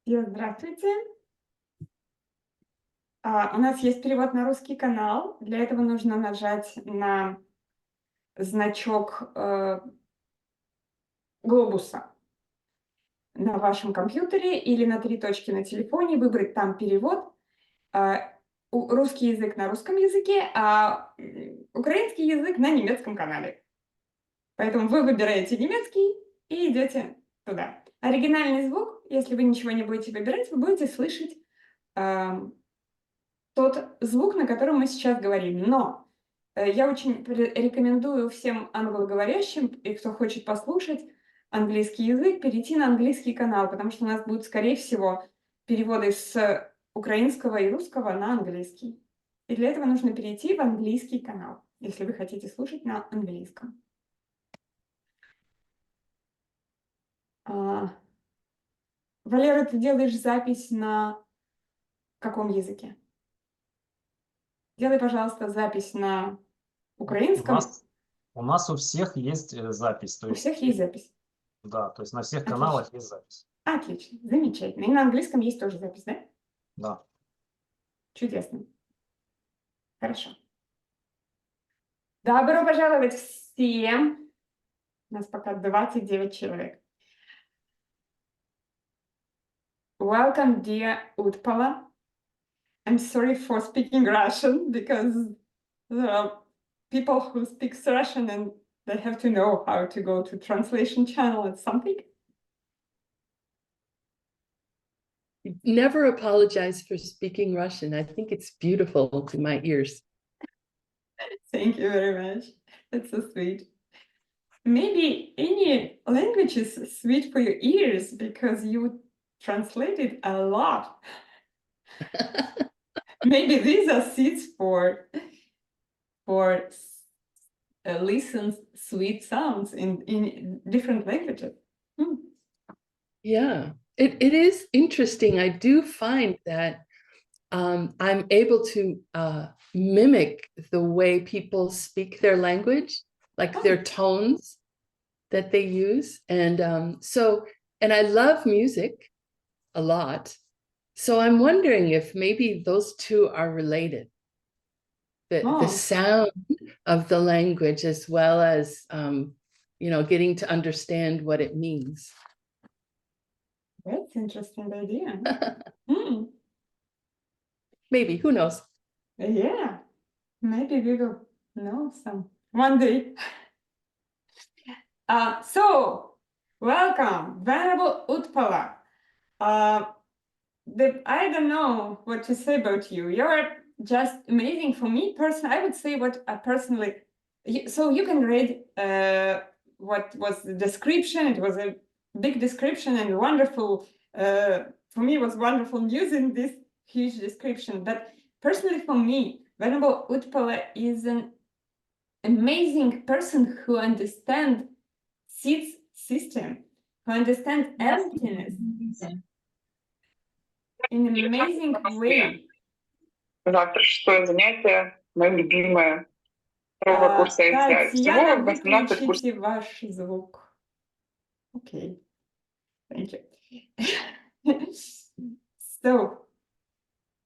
Здравствуйте. У нас есть перевод на русский канал. Для этого нужно нажать на значок глобуса на вашем компьютере или на 3 точки на телефоне, выбрать там перевод. Русский язык на русском языке, а украинский язык на немецком канале. Поэтому вы выбираете немецкий и идете туда. Оригинальный звук, если вы ничего не будете выбирать, вы будете слышать тот звук, на котором мы сейчас говорим. Но я очень рекомендую всем англоговорящим и кто хочет послушать английский язык, перейти на английский канал, потому что у нас будут, скорее всего, переводы с украинского и русского на английский. И для этого нужно перейти в английский канал, если вы хотите слушать на английском. Валера, ты делаешь запись на каком языке? Делай, пожалуйста, запись на украинском. У нас у всех есть запись. То У есть, всех есть запись? Да, то есть на всех Отлично. каналах есть запись. Отлично, замечательно. И на английском есть тоже запись, да? Да. Чудесно. Хорошо. Добро пожаловать всем. У нас пока 29 человек. Welcome, dear Utpala. I'm sorry for speaking Russian because there are people who speak Russian and they have to know how to go to translation channel and something. Never apologize for speaking Russian. I think it's beautiful to my ears. Thank you very much. That's so sweet. Maybe any language is sweet for your ears because you translated a lot. Maybe these are seeds for listen sweet sounds in different languages. Yeah, it is interesting. I do find that I'm able to mimic the way people speak their language, like their tones that they use. And and I love music a lot. So I'm wondering if maybe those two are related. The sound of the language as well as, getting to understand what it means. That's an interesting idea. Maybe, who knows? Yeah, maybe we will know some one day. So, welcome, Venerable Utpala. I don't know what to say about you. You're just amazing for me personally. I would say what I personally. So you can read what was the description. It was a big description and wonderful. For me, it was wonderful news in this huge description. But personally, for me, Venerable Utpala is an amazing person who understands seeds system, who understands emptiness in an amazing way. Завтра 6-е занятие, мое любимое. Второго курса ИЦ. Всего 18 курсов. Выключите ваш звук. Okay. Thank you. So,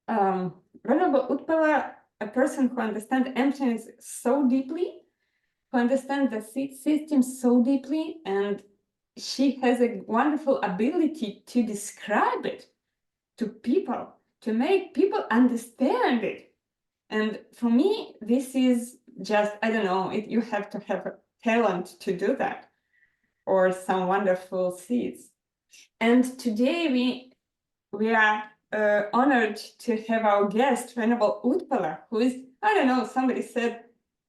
Venerable Utpala, a person who understands emptiness so deeply, who understands the seed system so deeply, and she has a wonderful ability to describe it to people, to make people understand it. And for me, this is just, I don't know, you have to have a talent to do that, or some wonderful seeds. And today we are honored to have our guest, Venerable Utpala, who is, I don't know, somebody said,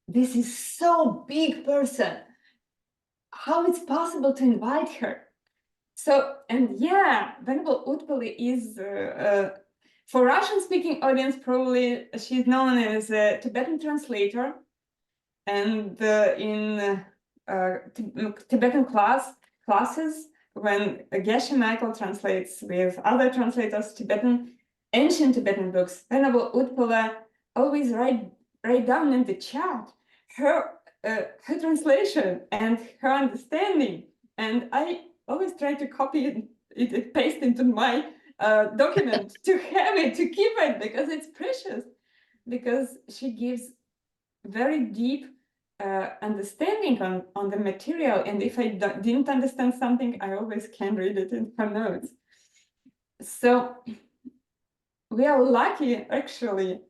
this is so big person. How it's possible to invite her? So, and yeah, Venerable Utpala is, for Russian-speaking audience, probably she's known as a Tibetan translator. And in Tibetan classes, when Geshe Michael translates with other translators ancient Tibetan books, Venerable Utpala always write down in the chat her translation and her understanding. And I always try to copy it paste into my document, to have it, to keep it, because it's precious, because she gives very deep understanding on the material. And if I didn't understand something, I always can read it in her notes. So we are lucky, actually.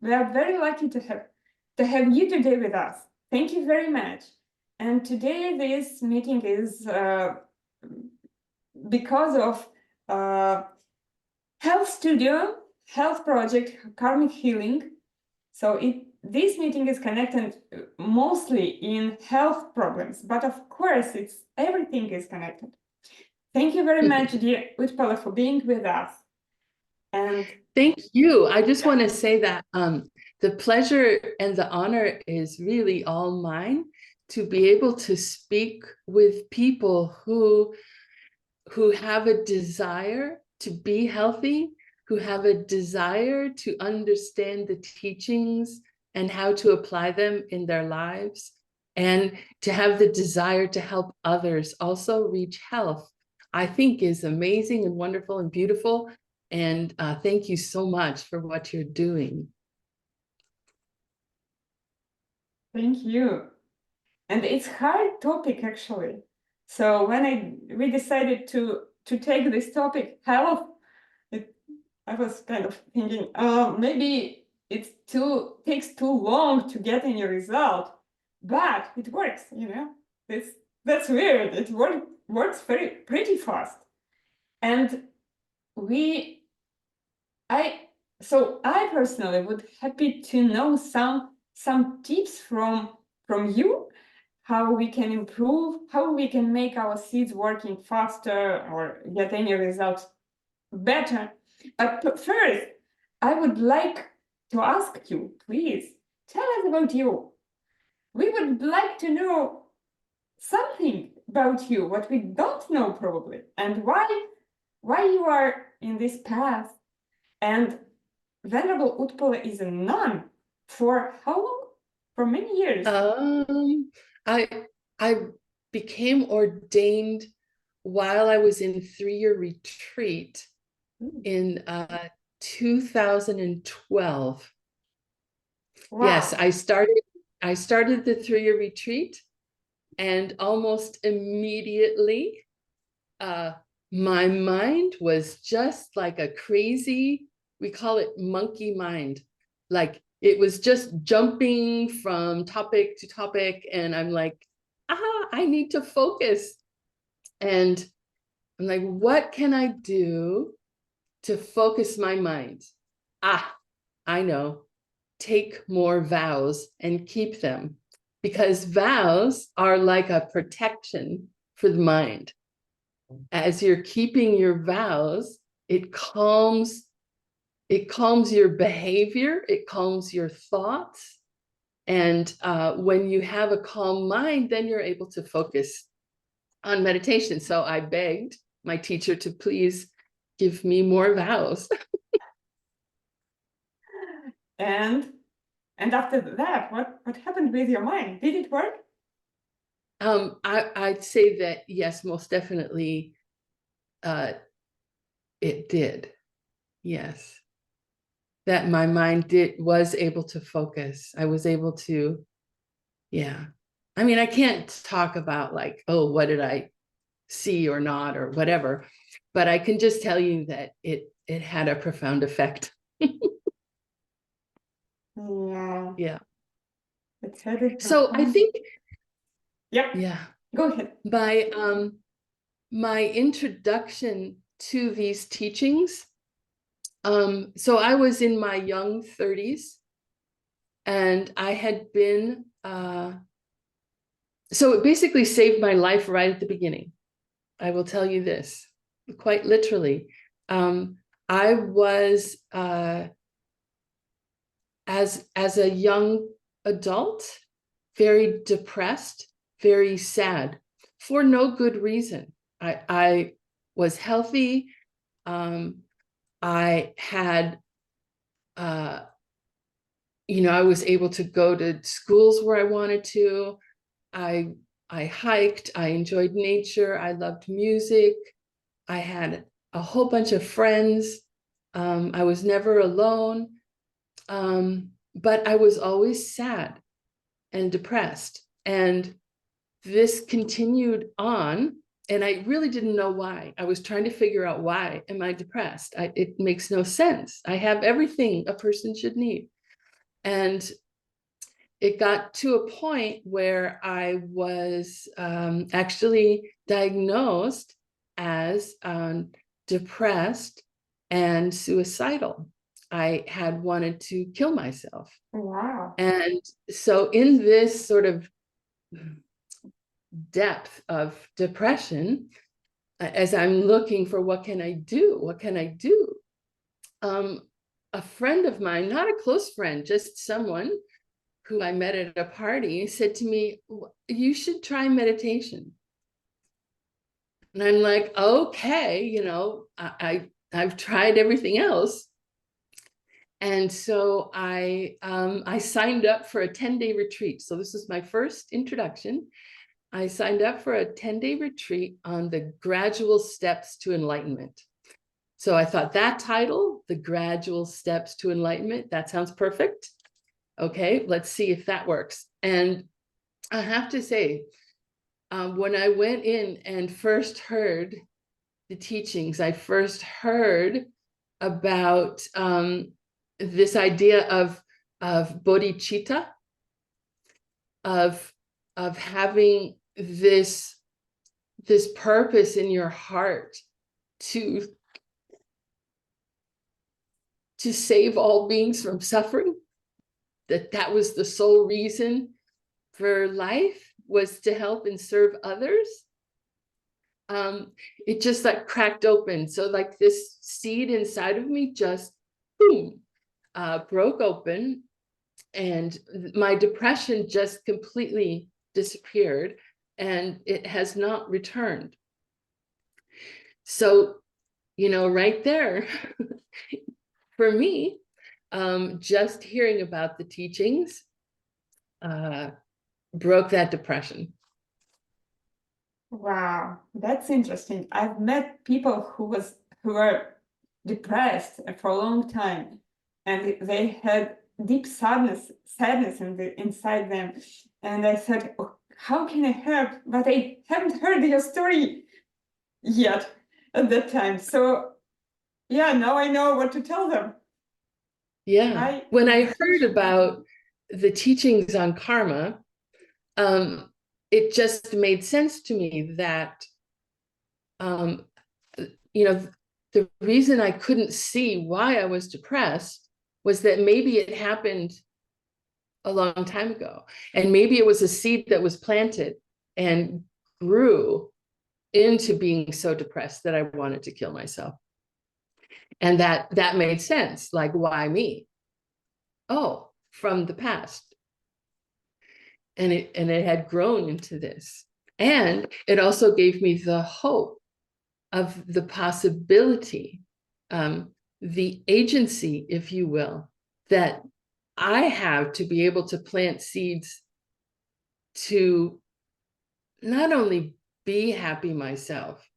We are very lucky to have you today with us. Thank you very much. And today this meeting is because of Health Studio, Health Project, Karmic Healing. So this meeting is connected mostly in health problems, but of course everything is connected. Thank you very much, dear Utpala, for being with us. And thank you. I just want to say that the pleasure and the honor is really all mine to be able to speak with people who have a desire to be healthy, who have a desire to understand the teachings and how to apply them in their lives, and to have the desire to help others also reach health, I think is amazing and wonderful and beautiful. And thank you so much for what you're doing. thank you. And it's hard topic, actually. So when we decided to take this topic, health, I was kind of thinking, maybe it takes too long to get any result, but it works, you know. That's weird. It works pretty fast. And I personally would happy to know some tips from you, how we can improve, how we can make our seeds working faster or get any results better. But first, I would like to ask you, please, tell us about you. We would like to know something about you, what we don't know probably, and why you are in this path. And Venerable Utpala is a nun for how long? For many years. I became ordained while I was in 3-year retreat in 2012. Wow. Yes, I started the 3-year retreat, and almost immediately my mind was just like a crazy, we call it monkey mind. Like it was just jumping from topic to topic, and I'm like, I need to focus. And I'm like, what can I do to focus my mind? I know, take more vows and keep them, because vows are like a protection for the mind. As you're keeping your vows, it calms your behavior, it calms your thoughts. And when you have a calm mind, then you're able to focus on meditation. So I begged my teacher to please give me more vows. And after that, what happened with your mind? Did it work? I'd say that yes, most definitely it did. Yes. That my mind was able to focus. I was able to, yeah. I mean, I can't talk about like, oh, what did I see or not or whatever, but I can just tell you that it had a profound effect. Yeah. Yeah. It's headed. So I think, yeah. Go ahead. My introduction to these teachings. So I was in my young 30s, and I had been, so it basically saved my life right at the beginning. I will tell you this, quite literally. I was, as a young adult, very depressed, very sad, for no good reason. I was healthy. I had, I was able to go to schools where I wanted to. I hiked, I enjoyed nature, I loved music. I had a whole bunch of friends. I was never alone, but I was always sad and depressed. And this continued on, and I really didn't know why. I was trying to figure out, why am I depressed? It makes no sense. I have everything a person should need. And it got to a point where I was actually diagnosed as depressed and suicidal. I had wanted to kill myself. Wow. And so in this sort of depth of depression, as I'm looking for what can I do? What can I do? A friend of mine, not a close friend, just someone who I met at a party, said to me, you should try meditation. And I'm like, okay, you know, I've tried everything else. And so I signed up for a 10-day retreat. So this is my first introduction. I signed up for a 10-day retreat on the gradual steps to enlightenment. So I thought that title, The Gradual Steps to Enlightenment, that sounds perfect. Okay, let's see if that works. And I have to say, when I went in and first heard the teachings, I first heard about this idea of bodhicitta, of having this purpose in your heart to save all beings from suffering, that was the sole reason for life, was to help and serve others. It just like cracked open. So like this seed inside of me just boom, broke open, and my depression just completely disappeared, and it has not returned. So, you know, right there, for me, just hearing about the teachings broke that depression. Wow, that's interesting. I've met people who were depressed for a long time, and they had deep sadness inside them. And I said, oh, how can I help? But I haven't heard your story yet at that time. So yeah, now I know what to tell them. Yeah, when I heard about the teachings on karma, it just made sense to me that, you know, the reason I couldn't see why I was depressed was that maybe it happened a long time ago. And maybe it was a seed that was planted and grew into being so depressed that I wanted to kill myself. And that made sense. Like, why me? Oh, from the past. And it had grown into this. And it also gave me the hope of the possibility, the agency, if you will, that I have to be able to plant seeds to not only be happy myself,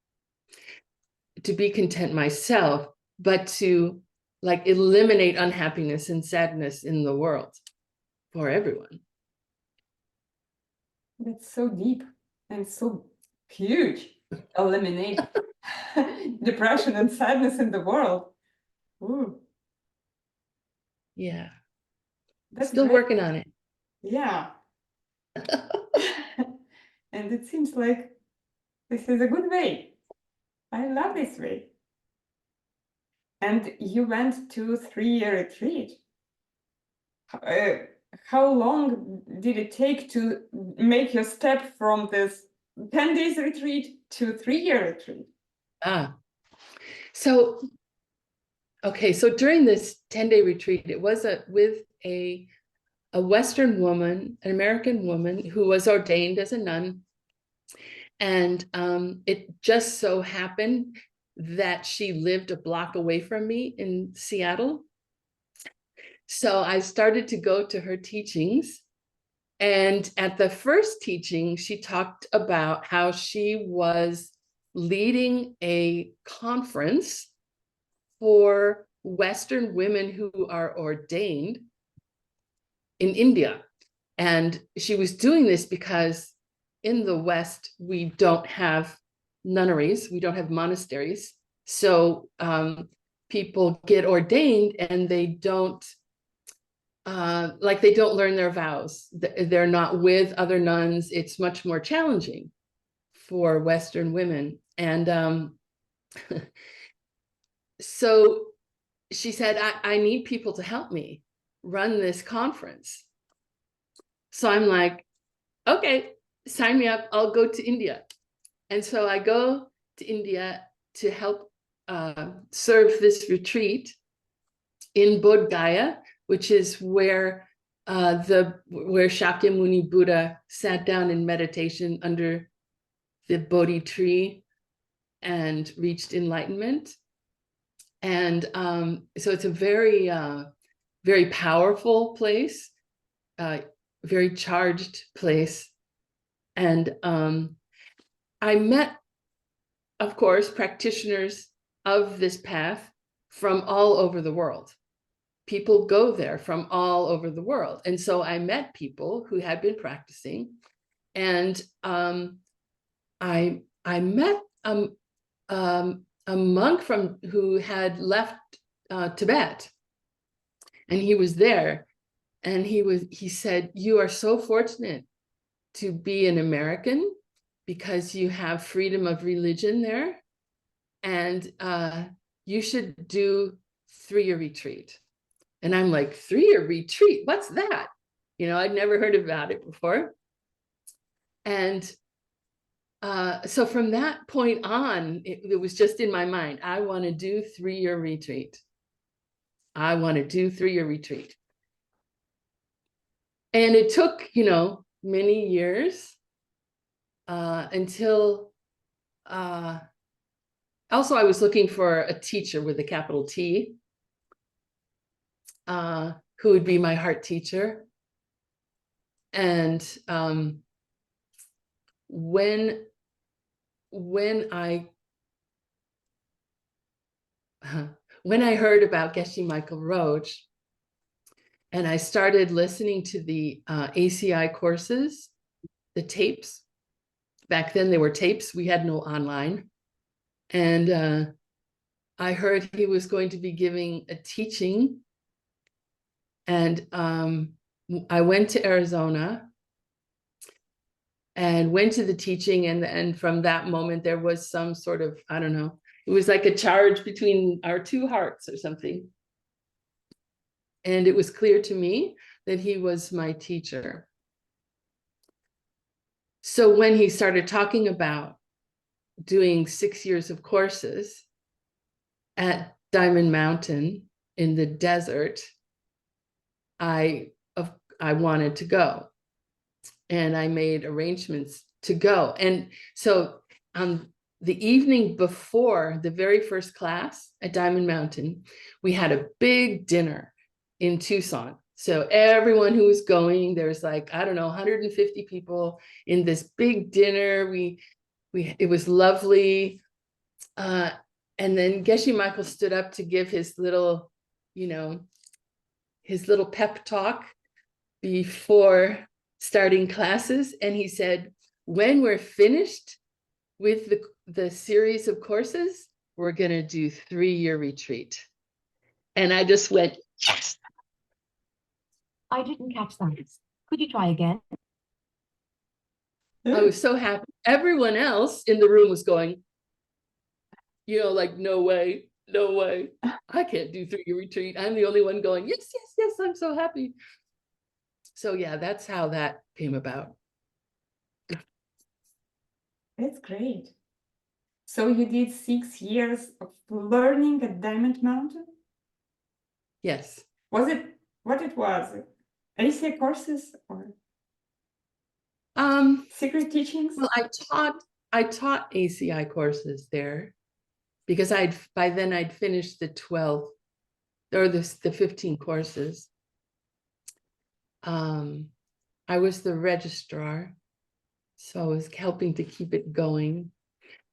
to be content myself, but to like eliminate unhappiness and sadness in the world for everyone. That's so deep and so huge. Eliminate depression and sadness in the world. Ooh. Yeah. That's Still great. working on it. Yeah. And it seems like this is a good way. I love this way. And you went to 3-year retreat. How long did it take to make your step from this 10 days retreat to 3-year retreat? So during this 10-day retreat, it was with a Western woman, an American woman who was ordained as a nun. And it just so happened that she lived a block away from me in Seattle. So I started to go to her teachings. And at the first teaching, she talked about how she was leading a conference for Western women who are ordained in India. And she was doing this because in the West, we don't have nunneries, we don't have monasteries. So people get ordained and they don't, they don't learn their vows. They're not with other nuns. It's much more challenging for Western women. And so she said, I need people to help me run this conference. So I'm like, okay, sign me up. I'll go to India. And so I go to India to help serve this retreat in Bodh Gaya, which is where Shakyamuni Buddha sat down in meditation under the Bodhi tree and reached enlightenment. And so it's a very, very powerful place, very charged place. And I met, of course, practitioners of this path from all over the world. People go there from all over the world. And so I met people who had been practicing, and I met a monk who had left Tibet, and he was there, and he said, "You are so fortunate to be an American because you have freedom of religion there, and you should do 3-year retreat." And I'm like, 3-year retreat? What's that? You know, I'd never heard about it before. And so from that point on, it was just in my mind, I want to do 3-year retreat. I want to do 3-year retreat. And it took, you know, many years until also I was looking for a teacher with a capital T, who would be my heart teacher. And when I heard about Geshe Michael Roach, and I started listening to the ACI courses, the tapes. Back then they were tapes, we had no online. And I heard he was going to be giving a teaching. And I went to Arizona and went to the teaching. And from that moment, there was some sort of, I don't know, it was like a charge between our two hearts or something. And it was clear to me that he was my teacher. So when he started talking about doing 6 years of courses at Diamond Mountain in the desert, I wanted to go, and I made arrangements to go. And so the evening before the very first class at Diamond Mountain, we had a big dinner in Tucson. So everyone who was going, there's like, I don't know, 150 people in this big dinner. It was lovely. And then Geshe Michael stood up to give his little, you know, his little pep talk before starting classes. And he said, when we're finished with the series of courses, we're going to do 3-year retreat. And I just went, yes. I didn't catch that. Could you try again? I was so happy. Everyone else in the room was going, you know, like, no way, no way. I can't do 3-year retreat. I'm the only one going, yes, yes, yes, I'm so happy. So yeah, that's how that came about. That's great. So you did 6 years of learning at Diamond Mountain? Yes. Was it what it was? ACI courses or secret teachings? Well, I taught ACI courses there because by then I'd finished the 12 or the 15 courses. I was the registrar, so I was helping to keep it going.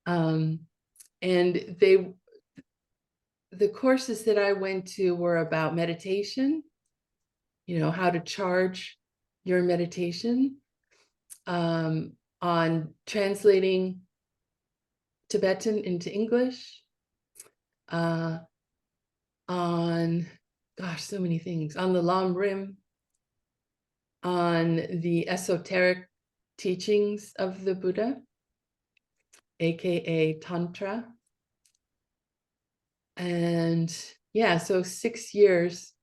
And the courses that I went to were about meditation, you know, how to charge your meditation, on translating Tibetan into English, on, gosh, so many things, on the Lam Rim, on the esoteric teachings of the Buddha, aka Tantra. And yeah, so 6 years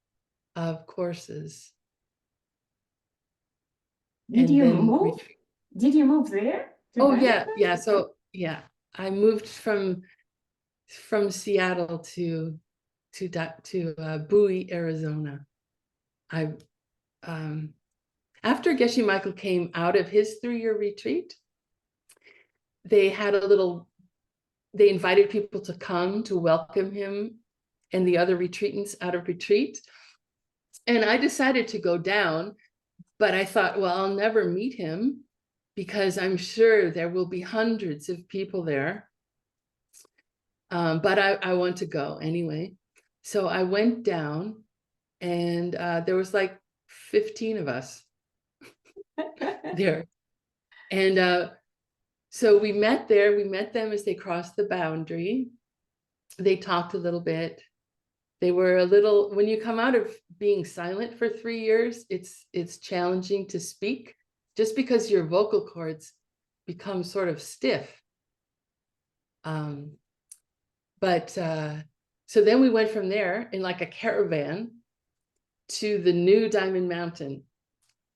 of courses. Did And you then move? retreat. Did you move there? to Oh yeah, Venezuela? yeah. So yeah, I moved from Seattle to Bowie, Arizona. After Geshe Michael came out of his 3-year retreat, they invited people to come to welcome him and the other retreatants out of retreat. And I decided to go down, but I thought, well, I'll never meet him because I'm sure there will be hundreds of people there. But I want to go anyway. So I went down, and there was like 15 of us there. And so we met there. We met them as they crossed the boundary. They talked a little bit. They were a little, when you come out of being silent for 3 years, it's challenging to speak just because your vocal cords become sort of stiff. So then we went from there in like a caravan to the new Diamond Mountain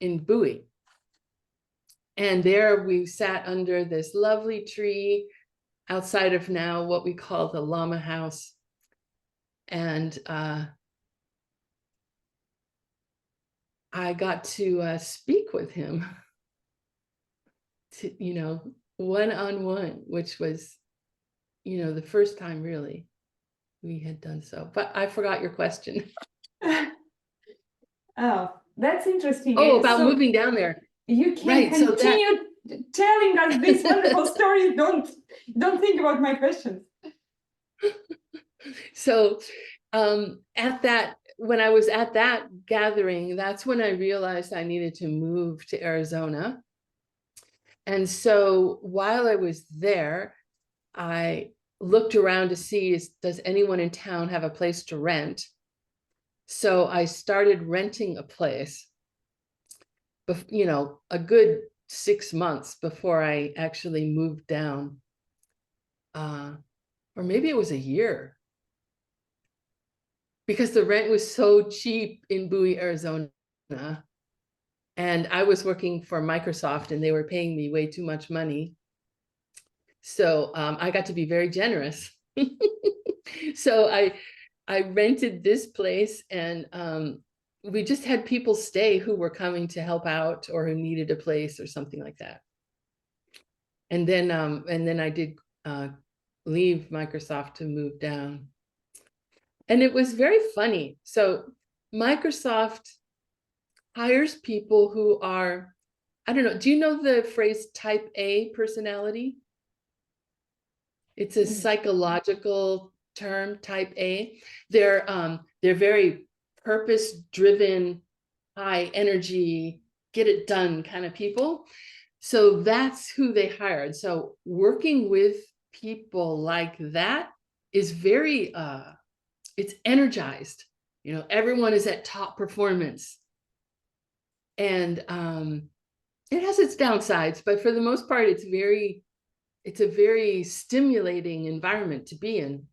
in Bowie. And there we sat under this lovely tree outside of now what we call the Lama House. And I got to speak with him, you know, one-on-one, which was, you know, the first time really we had done so. But I forgot your question. Oh, that's interesting. Oh, about So moving down there. you can Right, so that- continue telling us these wonderful stories. Don't think about my questions. So when I was at that gathering, that's when I realized I needed to move to Arizona. And so while I was there, I looked around to see, does anyone in town have a place to rent? So I started renting a place, you know, a good 6 months before I actually moved down. Or maybe it was a year, because the rent was so cheap in Bowie, Arizona. And I was working for Microsoft and they were paying me way too much money. So I got to be very generous. So I rented this place, and we just had people stay who were coming to help out or who needed a place or something like that. And then I did leave Microsoft to move down. And it was very funny. So Microsoft hires people who are, I don't know, do you know the phrase type A personality? It's a psychological term, type A. They're very purpose-driven, high energy, get it done kind of people. So that's who they hired. So working with people like that is very, it's energized. You know, everyone is at top performance. And it has its downsides, but for the most part, it's a very stimulating environment to be in.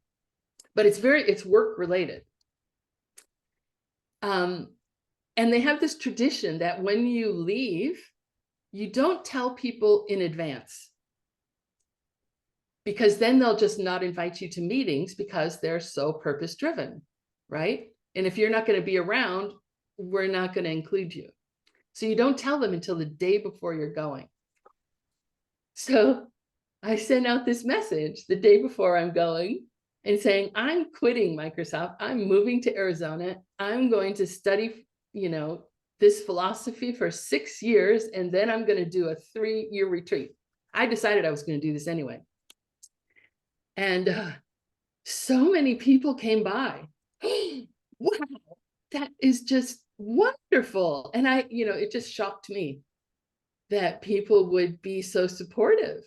But it's work related. And they have this tradition that when you leave, you don't tell people in advance, because then they'll just not invite you to meetings because they're so purpose driven, right? And if you're not going to be around, we're not going to include you. So you don't tell them until the day before you're going. So I sent out this message the day before I'm going and saying, I'm quitting Microsoft. I'm moving to Arizona. I'm going to study, you know, this philosophy for 6 years, and then I'm going to do a 3-year retreat. I decided I was going to do this anyway. And so many people came by. Wow, that is just wonderful. And it just shocked me that people would be so supportive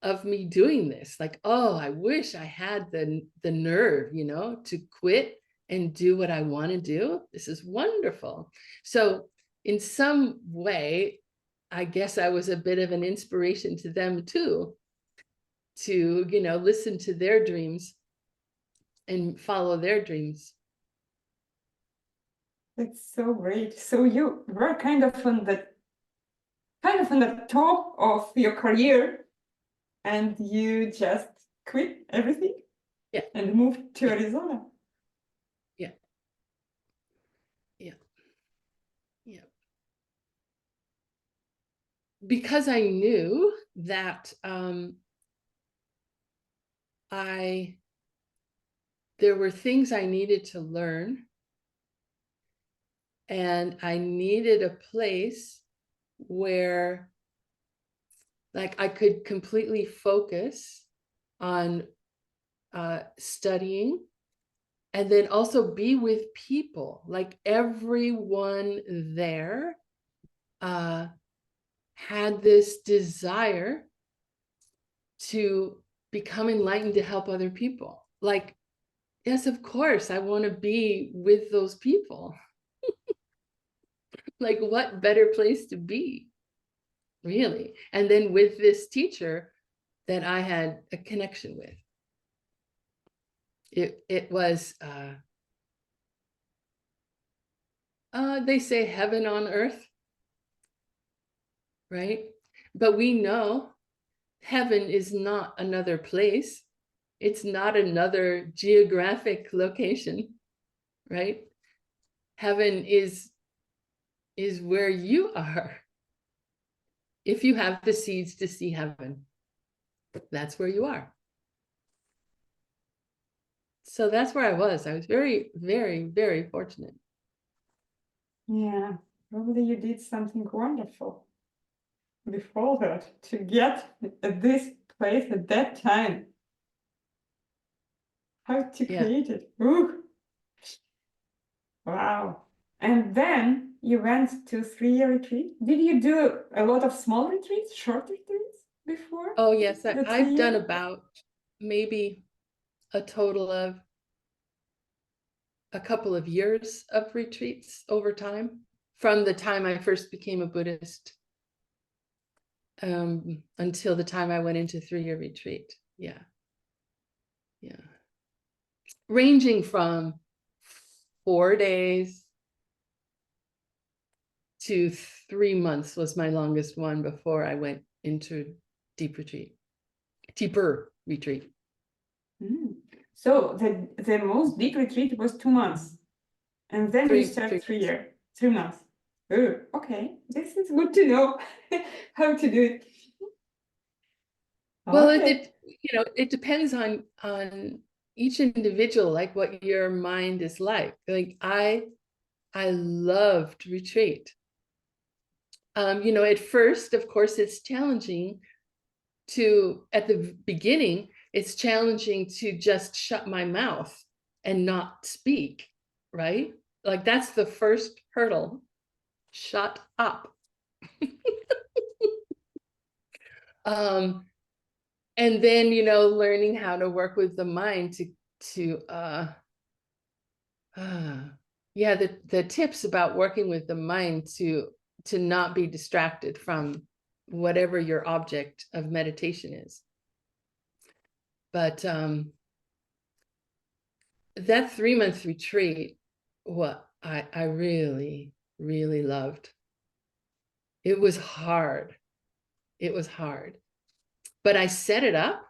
of me doing this. Like, oh, I wish I had the nerve, to quit and do what I want to do. This is wonderful. So in some way, I guess I was a bit of an inspiration to them too, to, listen to their dreams and follow their dreams. That's so great. So you were kind of on the top of your career, and you just quit everything, Yeah, and moved to Arizona. yeah. Because I knew that there were things I needed to learn, and I needed a place where I could completely focus on studying, and then also be with people. Like everyone there had this desire to become enlightened, to help other people. Like, yes, of course, I want to be with those people. Like, what better place to be, really? And then with this teacher that I had a connection with. It was, they say heaven on earth, right? But we know heaven is not another place. It's not another geographic location, right? Heaven is where you are. If you have the seeds to see heaven, that's where you are. So that's where I was. I was very, very, very fortunate. Yeah, probably you did something wonderful before that to get at this place at that time. How to create it. Ooh. Wow. And then you went to 3-year retreat. Did you do a lot of small retreats, short retreats before? Oh, yes. the I've done 3-year? about maybe a total of a couple of years of retreats over time, from the time I first became a Buddhist until the time I went into 3-year retreat. Yeah. Ranging from 4 days to 3 months was my longest one before I went into deeper retreat. Mm. So the most deep retreat was 2 months. And then you start 3 months. Oh, okay. This is good to know how to do it. Well, Okay. it depends on each individual, like what your mind is like. Like I loved retreat. At first, of course, it's challenging at the beginning, it's challenging to just shut my mouth and not speak, right? Like that's the first hurdle. Shut up. And then, learning how to work with the mind the tips about working with the mind to not be distracted from whatever your object of meditation is. But that 3-month retreat, what I really, really loved. It was hard. But I set it up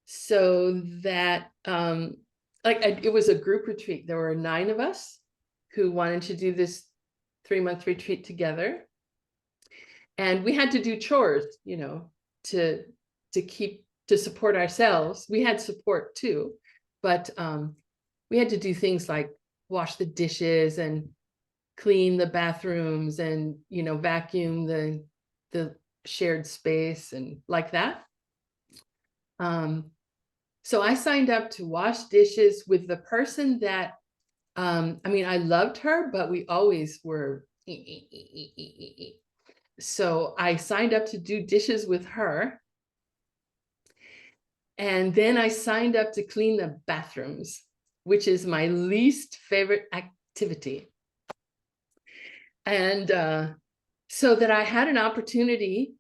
so that it was a group retreat. There were 9 of us who wanted to do this 3-month retreat together. And we had to do chores, to support ourselves. We had support too, but we had to do things like wash the dishes and clean the bathrooms and, vacuum the shared space and like that. So I signed up to wash dishes with the person that, I mean, I loved her, but we always were. So I signed up to do dishes with her. And then I signed up to clean the bathrooms, which is my least favorite activity. And so that I had an opportunity,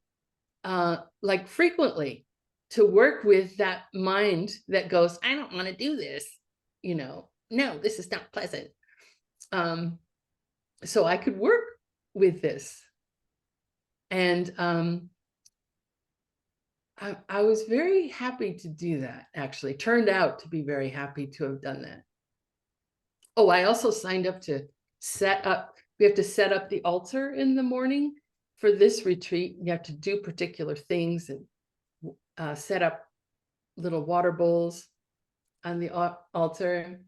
like frequently, to work with that mind that goes, I don't want to do this, you know, no, this is not pleasant. So I could work with this. And I was very happy to do that, actually. Turned out to be very happy to have done that. Oh, I also signed up to set up, we have to set up the altar in the morning for this retreat. You have to do particular things and set up little water bowls on the altar.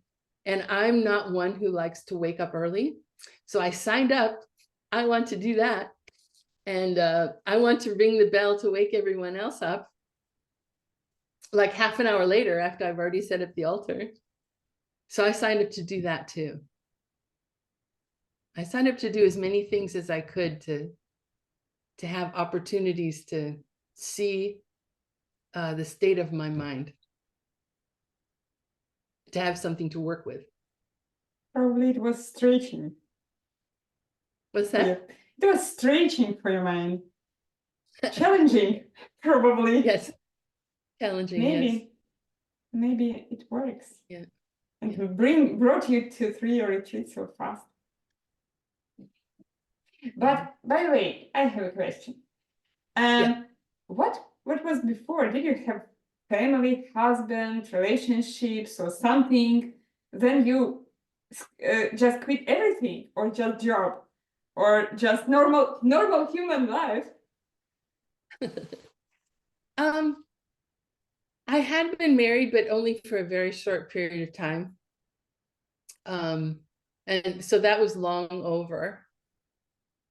And I'm not one who likes to wake up early. So I signed up. I want to do that. And I want to ring the bell to wake everyone else up, like half an hour later after I've already set up the altar. So I signed up to do that too. I signed up to do as many things as I could to have opportunities to see the state of my mind, to have something to work with. Probably it was stretching. What's that? Yeah. It was stretching for your mind. Challenging, probably. Yes. Challenging, yes. Maybe it works. Yeah. And brought you to 3 retreats so fast. But by the way, I have a question. Yeah. What was before? Did you have family, husband, relationships, or something? Then you just quit everything, or just job, or just normal human life? I had been married, but only for a very short period of time. And so that was long over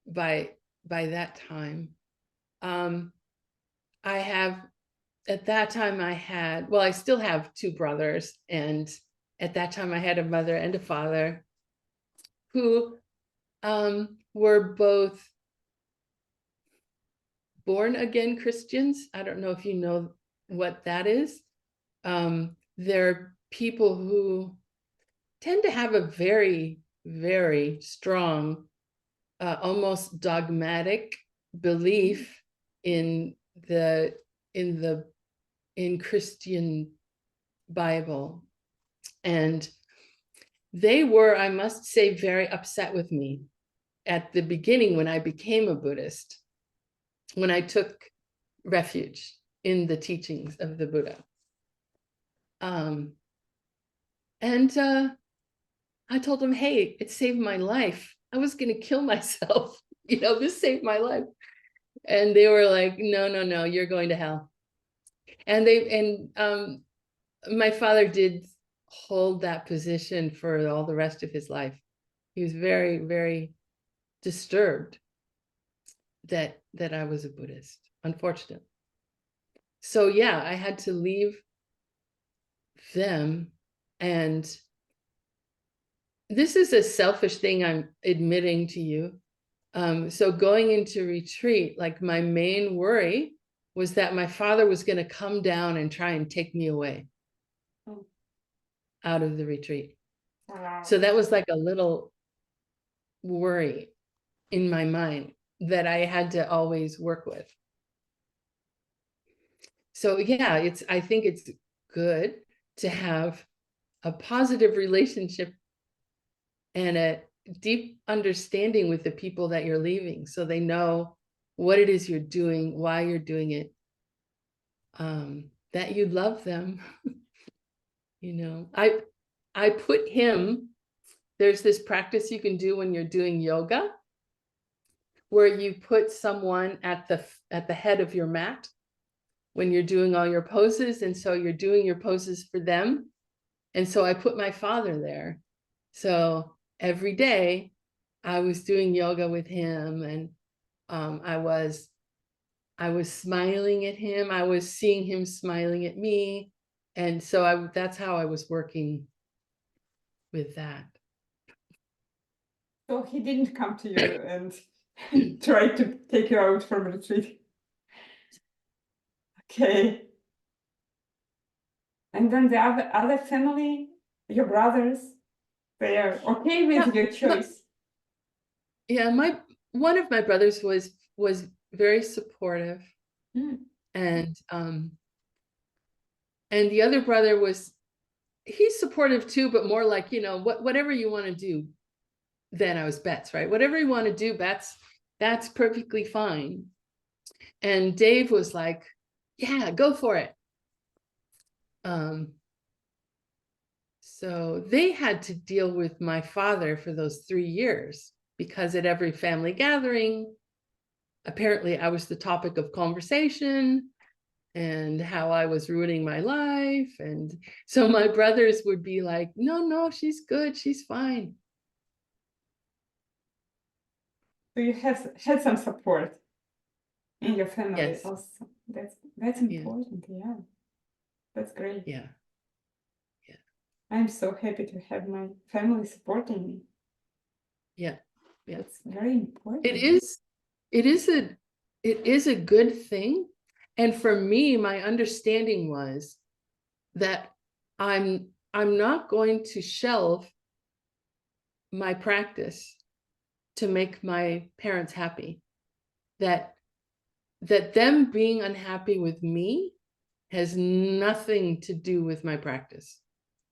by that time. At that time I had, well, I still have 2 brothers. And at that time I had a mother and a father who were both born again Christians. I don't know if you know what that is. They're people who tend to have a very, very strong, almost dogmatic belief in Christian Bible. And they were, I must say, very upset with me at the beginning when I became a Buddhist, when I took refuge in the teachings of the Buddha. I told them, hey, it saved my life. I was going to kill myself. You know, this saved my life. And they were like, no, you're going to hell. And my father did hold that position for all the rest of his life. He was very, very disturbed that I was a Buddhist, unfortunately. So yeah, I had to leave them. And this is a selfish thing I'm admitting to you. So going into retreat, like my main worry was that my father was going to come down and try and take me away out of the retreat. Wow. So that was like a little worry in my mind that I had to always work with. So yeah, I think it's good to have a positive relationship and a deep understanding with the people that you're leaving, so they know what it is you're doing, why you're doing it, that you love them. You know, I put him, there's this practice you can do when you're doing yoga, where you put someone at the head of your mat when you're doing all your poses. And so you're doing your poses for them. And so I put my father there. So every day I was doing yoga with him, and I was I was smiling at him. I was seeing him smiling at me. And so that's how I was working with that. So he didn't come to you and try to take you out from retreat. Okay. And then the other family, your brothers, they are okay with your choice. Yeah, one of my brothers was very supportive. Mm. And the other brother he's supportive too, but more like, you know, whatever you want to do, then I was Bets, right? Whatever you want to do, that's perfectly fine. And Dave was like, yeah, go for it. So they had to deal with my father for those 3 years, because at every family gathering, apparently I was the topic of conversation and how I was ruining my life. And so my brothers would be like, no, she's good, she's fine. So you have had some support in your family. Yes. Also. That's important. Yeah. That's great. Yeah. I'm so happy to have my family supporting me. Yeah. It's very important. It is a good thing. And for me, my understanding was that I'm not going to shelve my practice to make my parents happy. That them being unhappy with me has nothing to do with my practice.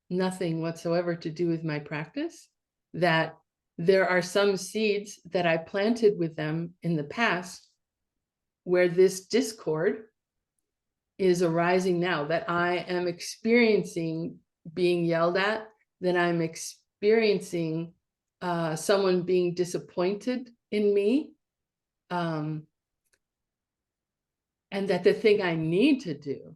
Nothing whatsoever to do with my practice. That there are some seeds that I planted with them in the past where this discord is arising now, that I am experiencing being yelled at, that I'm experiencing someone being disappointed in me, and that the thing I need to do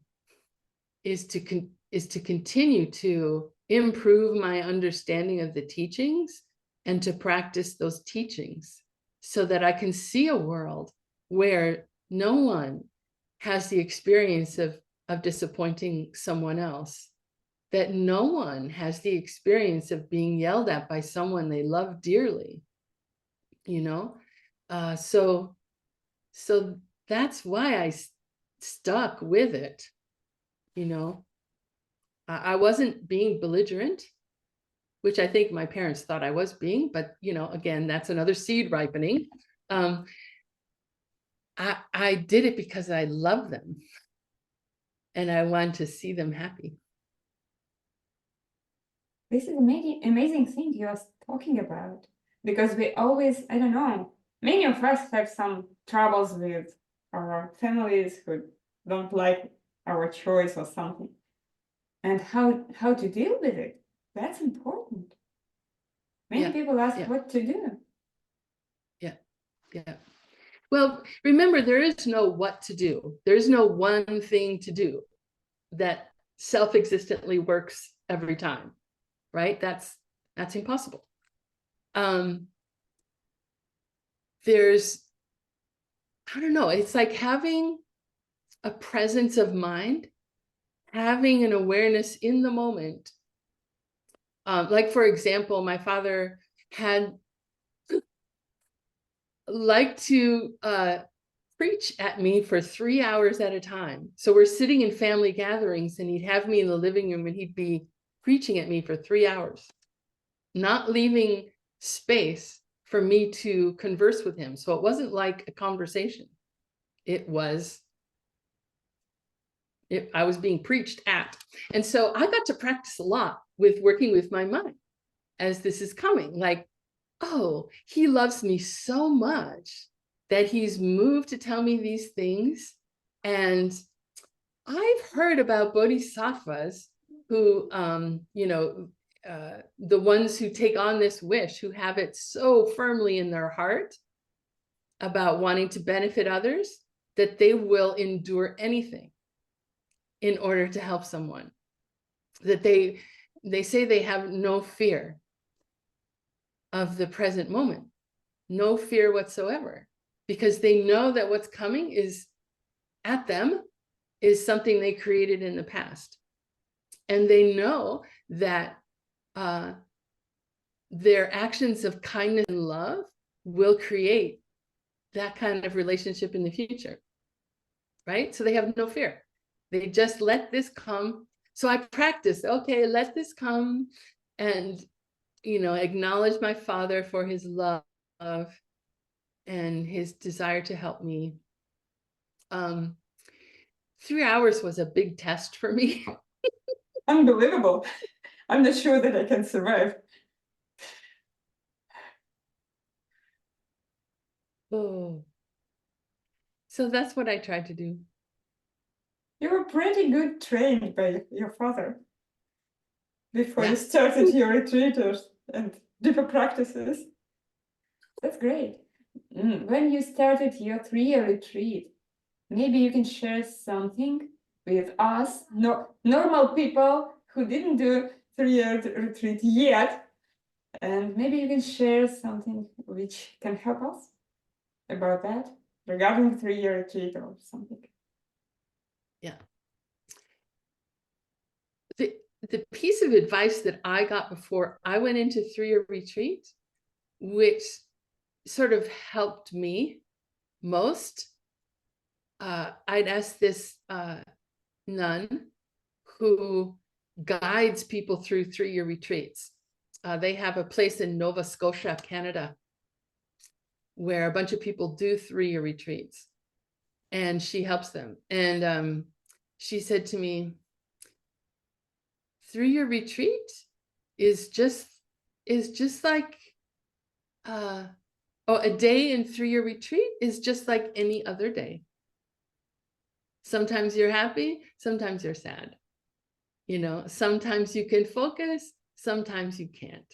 is to continue to improve my understanding of the teachings and to practice those teachings so that I can see a world where no one has the experience of disappointing someone else, that no one has the experience of being yelled at by someone they love dearly, you know? So that's why I stuck with it, you know? I wasn't being belligerent, which I think my parents thought I was being, but, you know, again, that's another seed ripening. I did it because I love them and I want to see them happy. This is amazing thing you are talking about, because we always, I don't know, many of us have some troubles with our families who don't like our choice or something, and how to deal with it. That's important. Many people ask what to do. Yeah. Well, remember, there is no what to do. There's no one thing to do that self-existently works every time, right? That's impossible. There's, I don't know, it's like having a presence of mind, having an awareness in the moment. Like, for example, my father had liked to preach at me for 3 hours at a time. So we're sitting in family gatherings and he'd have me in the living room and he'd be preaching at me for 3 hours, not leaving space for me to converse with him. So it wasn't like a conversation. I was being preached at. And so I got to practice a lot with working with my mind as this is coming. Like, oh, he loves me so much that he's moved to tell me these things. And I've heard about bodhisattvas who, you know, the ones who take on this wish, who have it so firmly in their heart about wanting to benefit others, that they will endure anything in order to help someone. That they say they have no fear of the present moment, no fear whatsoever, because they know that what's coming is at them is something they created in the past. And they know that their actions of kindness and love will create that kind of relationship in the future, right? So they have no fear. They just let this come. So I practice, okay, let this come and, acknowledge my father for his love and his desire to help me. 3 hours was a big test for me. Unbelievable. I'm not sure that I can survive. Oh. So that's what I tried to do. You were pretty good trained by your father before Yeah. you started your retreaters and deeper practices. That's great. When you started your 3-year retreat, maybe you can share something with us, normal people who didn't do 3-year retreat yet, and maybe you can share something which can help us about that regarding 3-year retreat or something. Yeah. The piece of advice that I got before I went into 3-year retreat, which sort of helped me most, I'd ask this nun who guides people through 3-year retreats. They have a place in Nova Scotia, Canada, where a bunch of people do 3-year retreats, and she helps them. And she said to me, 3-year retreat is just like a day in 3-year retreat is just like any other day. Sometimes you're happy, sometimes you're sad. Sometimes you can focus, sometimes you can't.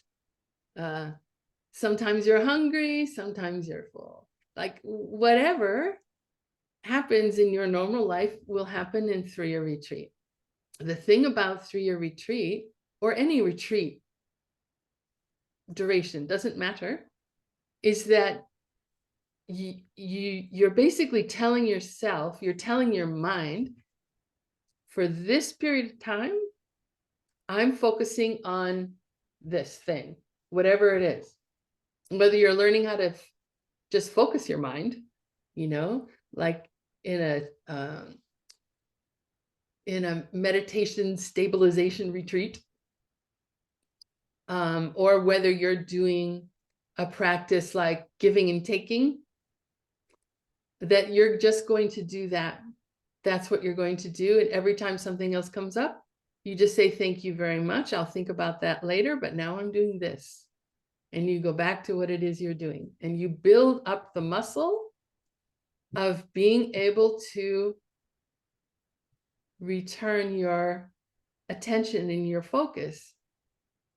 Sometimes you're hungry, sometimes you're full. Like whatever happens in your normal life will happen in 3-year retreat. The thing about 3-year retreat, or any retreat duration, doesn't matter, is that you're basically telling yourself, you're telling your mind, for this period of time, I'm focusing on this thing, whatever it is. Whether you're learning how to just focus your mind, like in a meditation stabilization retreat, or whether you're doing a practice like giving and taking, that you're just going to do that. That's what you're going to do. And every time something else comes up, you just say, thank you very much. I'll think about that later, but now I'm doing this. And you go back to what it is you're doing. And you build up the muscle of being able to return your attention and your focus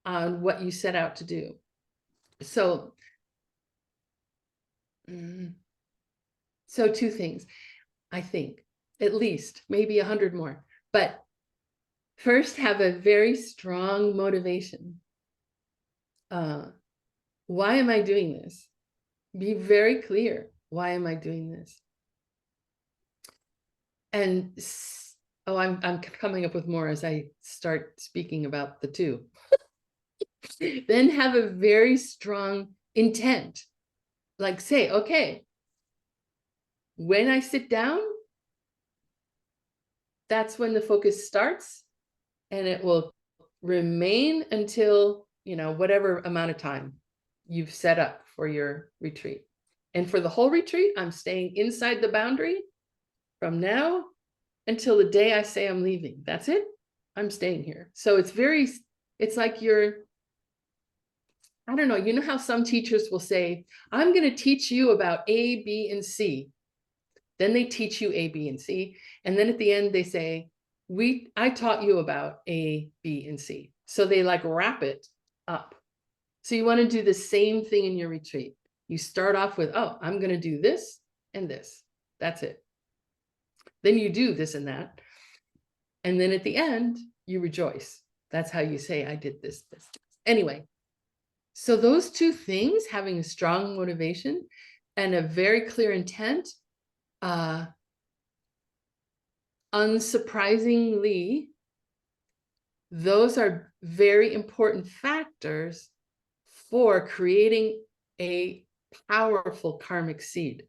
on what you set out to do. So 2 things, I think, at least, maybe 100 more. But first, have a very strong motivation. Why am I doing this? Be very clear. Why am I doing this? And I'm coming up with more as I start speaking about the 2. Then have a very strong intent. Like say, okay, when I sit down, that's when the focus starts, and it will remain until, whatever amount of time you've set up for your retreat. And for the whole retreat, I'm staying inside the boundary from now until the day I say I'm leaving. That's it. I'm staying here. So it's like I don't know, you know how some teachers will say, I'm going to teach you about A, B, and C. Then they teach you A, B, and C. And then at the end, they say, I taught you about A, B, and C. So they like wrap it up. So you want to do the same thing in your retreat. You start off with, oh, I'm going to do this and this. That's it. Then you do this and that. And then at the end, you rejoice. That's how you say, I did this. Anyway, so those 2 things, having a strong motivation and a very clear intent, unsurprisingly, those are very important factors for creating a powerful karmic seed.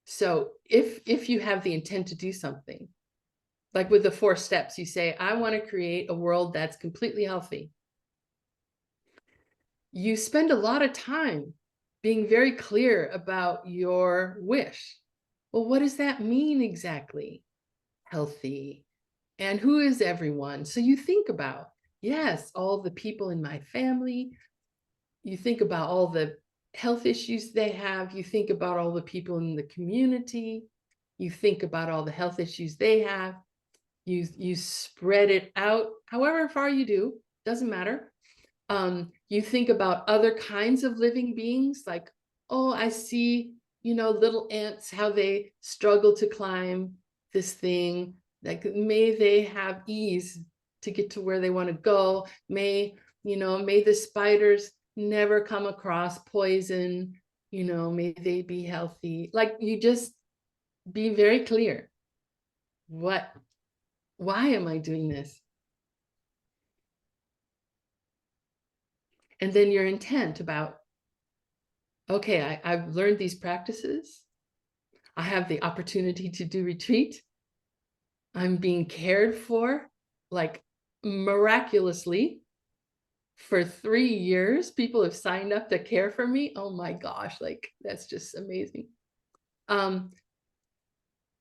So if you have the intent to do something, like with the 4 steps, you say, I want to create a world that's completely healthy. You spend a lot of time being very clear about your wish. Well, what does that mean exactly? Healthy. And who is everyone? So you think about, yes, all the people in my family. You think about all the health issues they have. You think about all the people in the community. You think about all the health issues they have. You spread it out, however far you do, doesn't matter. You think about other kinds of living beings, like, oh, I see, little ants, how they struggle to climb this thing. Like, may they have ease to get to where they want to go. May the spiders never come across poison. May they be healthy. Like, you just be very clear. Why am I doing this? And then your intent about, okay, I've learned these practices. I have the opportunity to do retreat. I'm being cared for, like, miraculously for 3 years. People have signed up to care for me. Oh my gosh, like, that's just amazing. And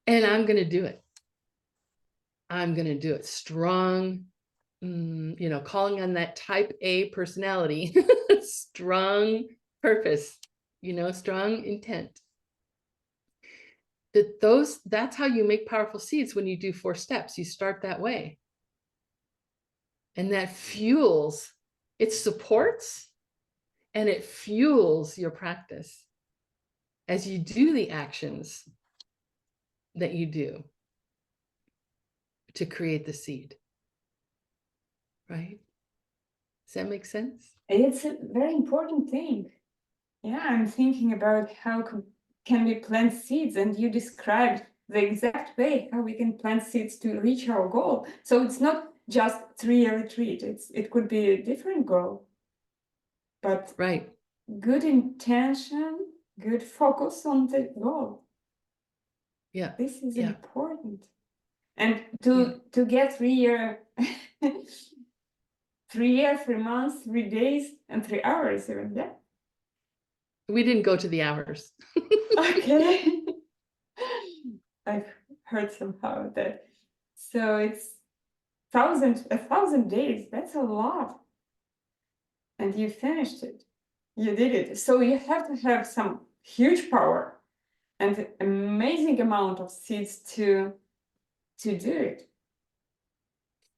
I'm going to do it. I'm going to do it strong, calling on that type A personality, strong purpose, strong intent. That's how you make powerful seeds. When you do 4 steps, you start that way. And that fuels, it supports and it fuels your practice as you do the actions that you do to create the seed. Right? Does that make sense? It's a very important thing. Yeah, I'm thinking about how can we plant seeds, and you described the exact way how we can plant seeds to reach our goal. So it's not just 3-year retreat. It could be a different goal. But right. Good intention, good focus on the goal. Yeah. This is Yeah. important. And to get 3 year 3 months, 3 days, and 3 hours even, yeah? We didn't go to the hours. Okay. I've heard somehow that. So it's 1,000 days. That's a lot. And you finished it. You did it. So you have to have some huge power and amazing amount of seeds to do it.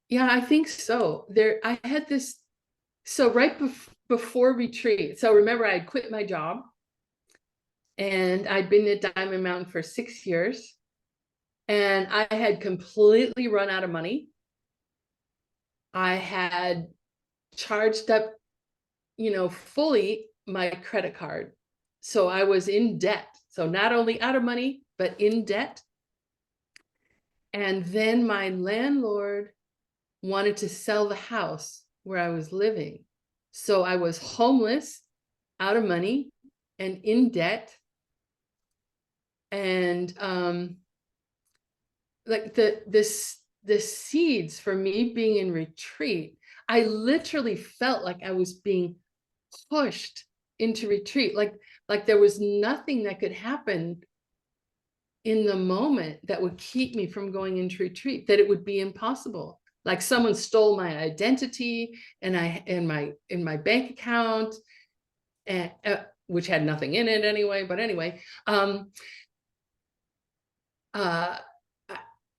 Yeah, I think so. I had this, so right before retreat. So remember, I had quit my job and I'd been at Diamond Mountain for 6 years and I had completely run out of money. I had charged up, fully my credit card. So I was in debt. So not only out of money, but in debt. And then my landlord wanted to sell the house where I was living. So I was homeless, out of money, and in debt. And like the seeds for me being in retreat, I literally felt like I was being pushed into retreat. Like there was nothing that could happen in the moment that would keep me from going into retreat, that it would be impossible. Like someone stole my identity and in my bank account, and which had nothing in it anyway. But anyway, I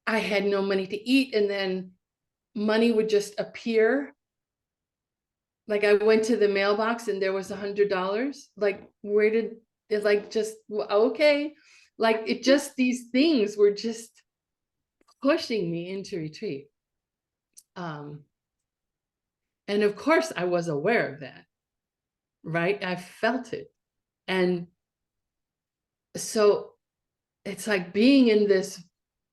had no money to eat, and then money would just appear. Like I went to the mailbox and there was $100. Like, where did it, like, just, okay. Like it just, these things were just pushing me into retreat. And of course I was aware of that, right? I felt it. And so it's like being in this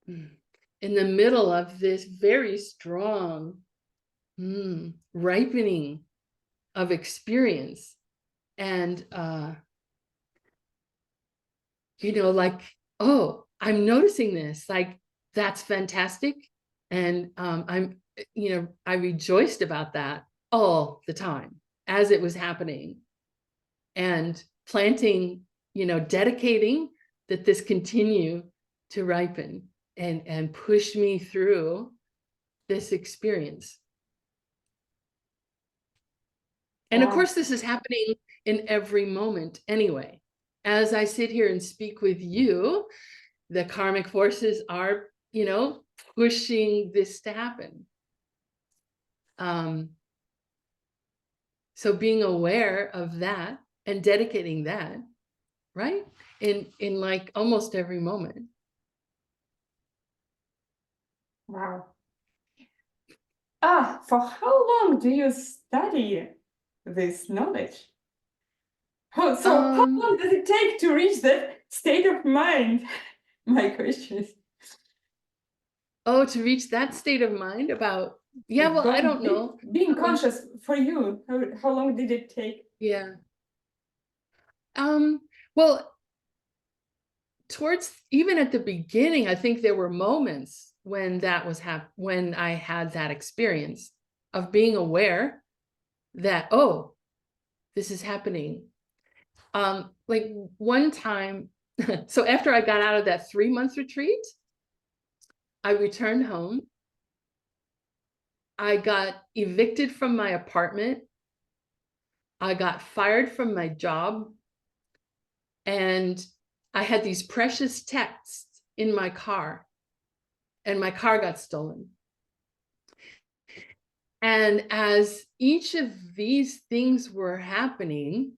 in the middle of this very strong ripening of experience. And, you know, like, oh, I'm noticing this, like, that's fantastic. And you know, I rejoiced about that all the time as it was happening, and planting, you know, dedicating that this continue to ripen and push me through this experience. And of course, this is happening in every moment anyway. As I sit here and speak with you, the karmic forces are, you know, pushing this to happen. So being aware of that and dedicating that, right? In like almost every moment. Wow. For how long do you study this knowledge? How long does it take to reach that state of mind? My question is. Oh, to reach that state of mind about, yeah, well, I don't know. Being conscious for you, how long did it take? Yeah. Well, towards, even at the beginning, I think there were moments when that was when I had that experience of being aware that, oh, this is happening. Like one time, so after I got out of that 3-month retreat, I returned home. I got evicted from my apartment. I got fired from my job. And I had these precious texts in my car, and my car got stolen. And as each of these things were happening,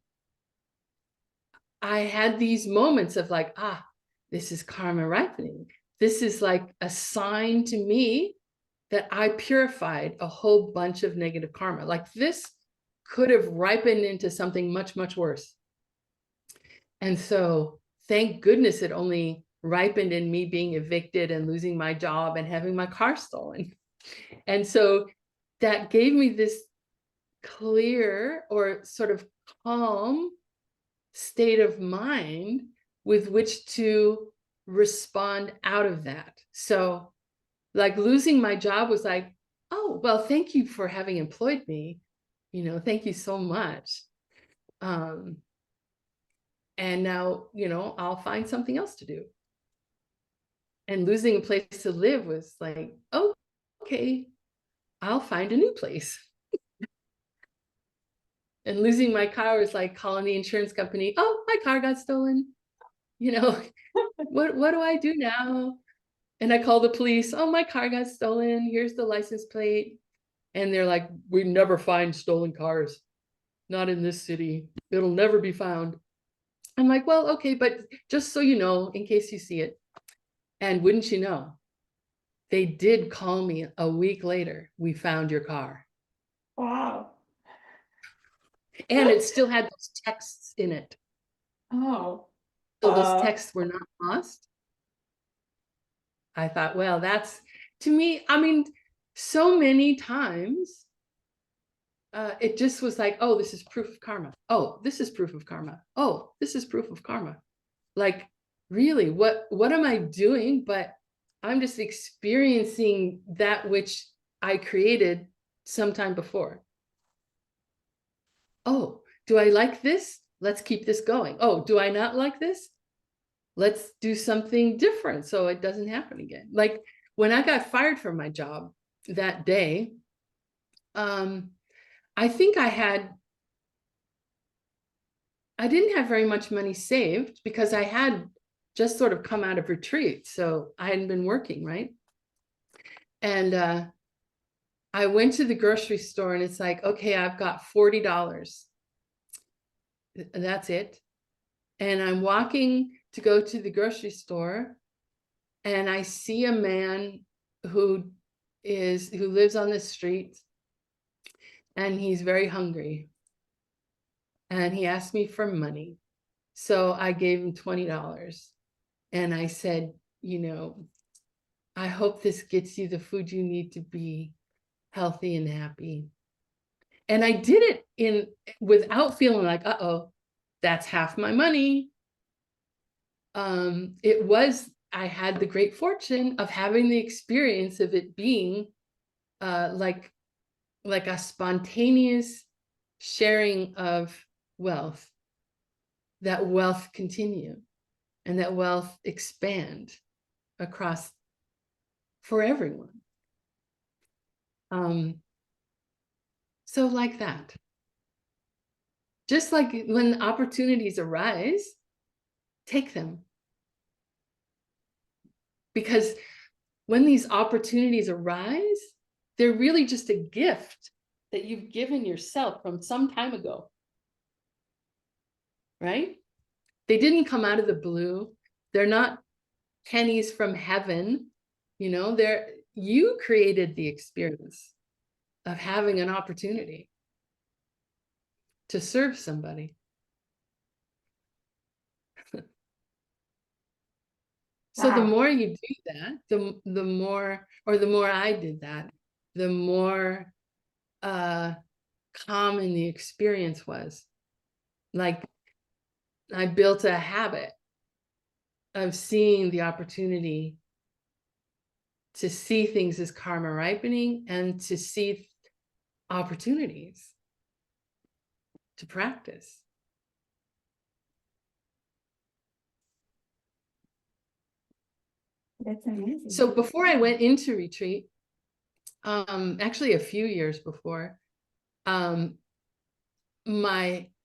I had these moments of like, this is karma ripening. This is like a sign to me that I purified a whole bunch of negative karma. Like this could have ripened into something much, much worse. And so thank goodness it only ripened in me being evicted and losing my job and having my car stolen. And so that gave me this clear or sort of calm state of mind with which to respond out of that. So like losing my job was like, oh, well, thank you for having employed me. You know, thank you so much. And now, you know, I'll find something else to do. And losing a place to live was like, oh, okay, I'll find a new place. And losing my car was like calling the insurance company, oh, my car got stolen. You know, what do I do now? And I call the police, oh, my car got stolen. Here's the license plate. And they're like, we never find stolen cars. Not in this city. It'll never be found. I'm like, well, okay, but just so you know, in case you see it. And wouldn't you know, they did call me a week later. We found your car. Wow. And it still had those texts in it. Oh. So those texts were not lost. I thought, well, that's, to me, I mean, so many times, it just was like, oh, this is proof of karma. Oh, this is proof of karma. Oh, this is proof of karma. Like, really, what am I doing? But I'm just experiencing that which I created sometime before. Oh, do I like this? Let's keep this going. Oh, do I not like this? Let's do something different so it doesn't happen again. Like when I got fired from my job that day, I think I didn't have very much money saved because I had just sort of come out of retreat. So I hadn't been working, right? And I went to the grocery store and it's like, okay, I've got $40. That's it. And I'm walking to go to the grocery store and I see a man who lives on the street and he's very hungry. And he asked me for money. So I gave him $20. And I said, you know, I hope this gets you the food you need to be healthy and happy. And I did it without feeling like, uh-oh, that's half my money. I had the great fortune of having the experience of it being like a spontaneous sharing of wealth, that wealth continue and that wealth expand across for everyone. So like that. Just like when opportunities arise, take them. Because when these opportunities arise, they're really just a gift that you've given yourself from some time ago. Right? They didn't come out of the blue. They're not pennies from heaven. You know, you created the experience of having an opportunity to serve somebody. So the more you do that, the more I did that, the more common the experience was. Like, I built a habit of seeing the opportunity to see things as karma ripening and to see opportunities to practice. That's amazing. So before I went into retreat, actually a few years before, my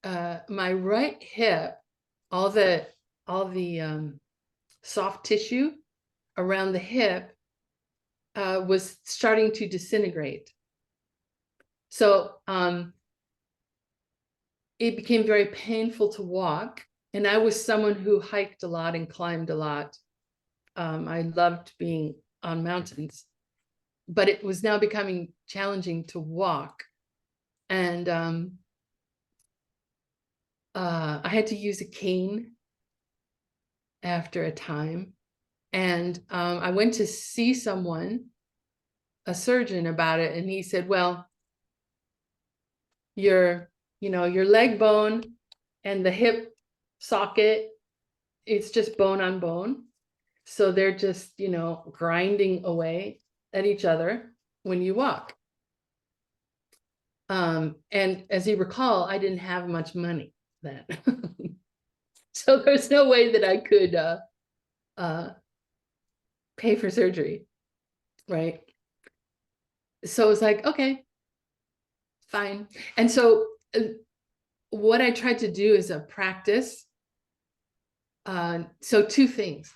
right hip, all the soft tissue around the hip was starting to disintegrate. So it became very painful to walk. And I was someone who hiked a lot and climbed a lot. I loved being on mountains, but it was now becoming challenging to walk. And I had to use a cane after a time. And I went to see someone, a surgeon, about it. And he said, well, your leg bone and the hip socket, it's just bone on bone. So they're just, grinding away at each other when you walk. And as you recall, I didn't have much money then. So there's no way that I could pay for surgery, right? So it's like, okay, fine. And so what I tried to do is a practice. So two things.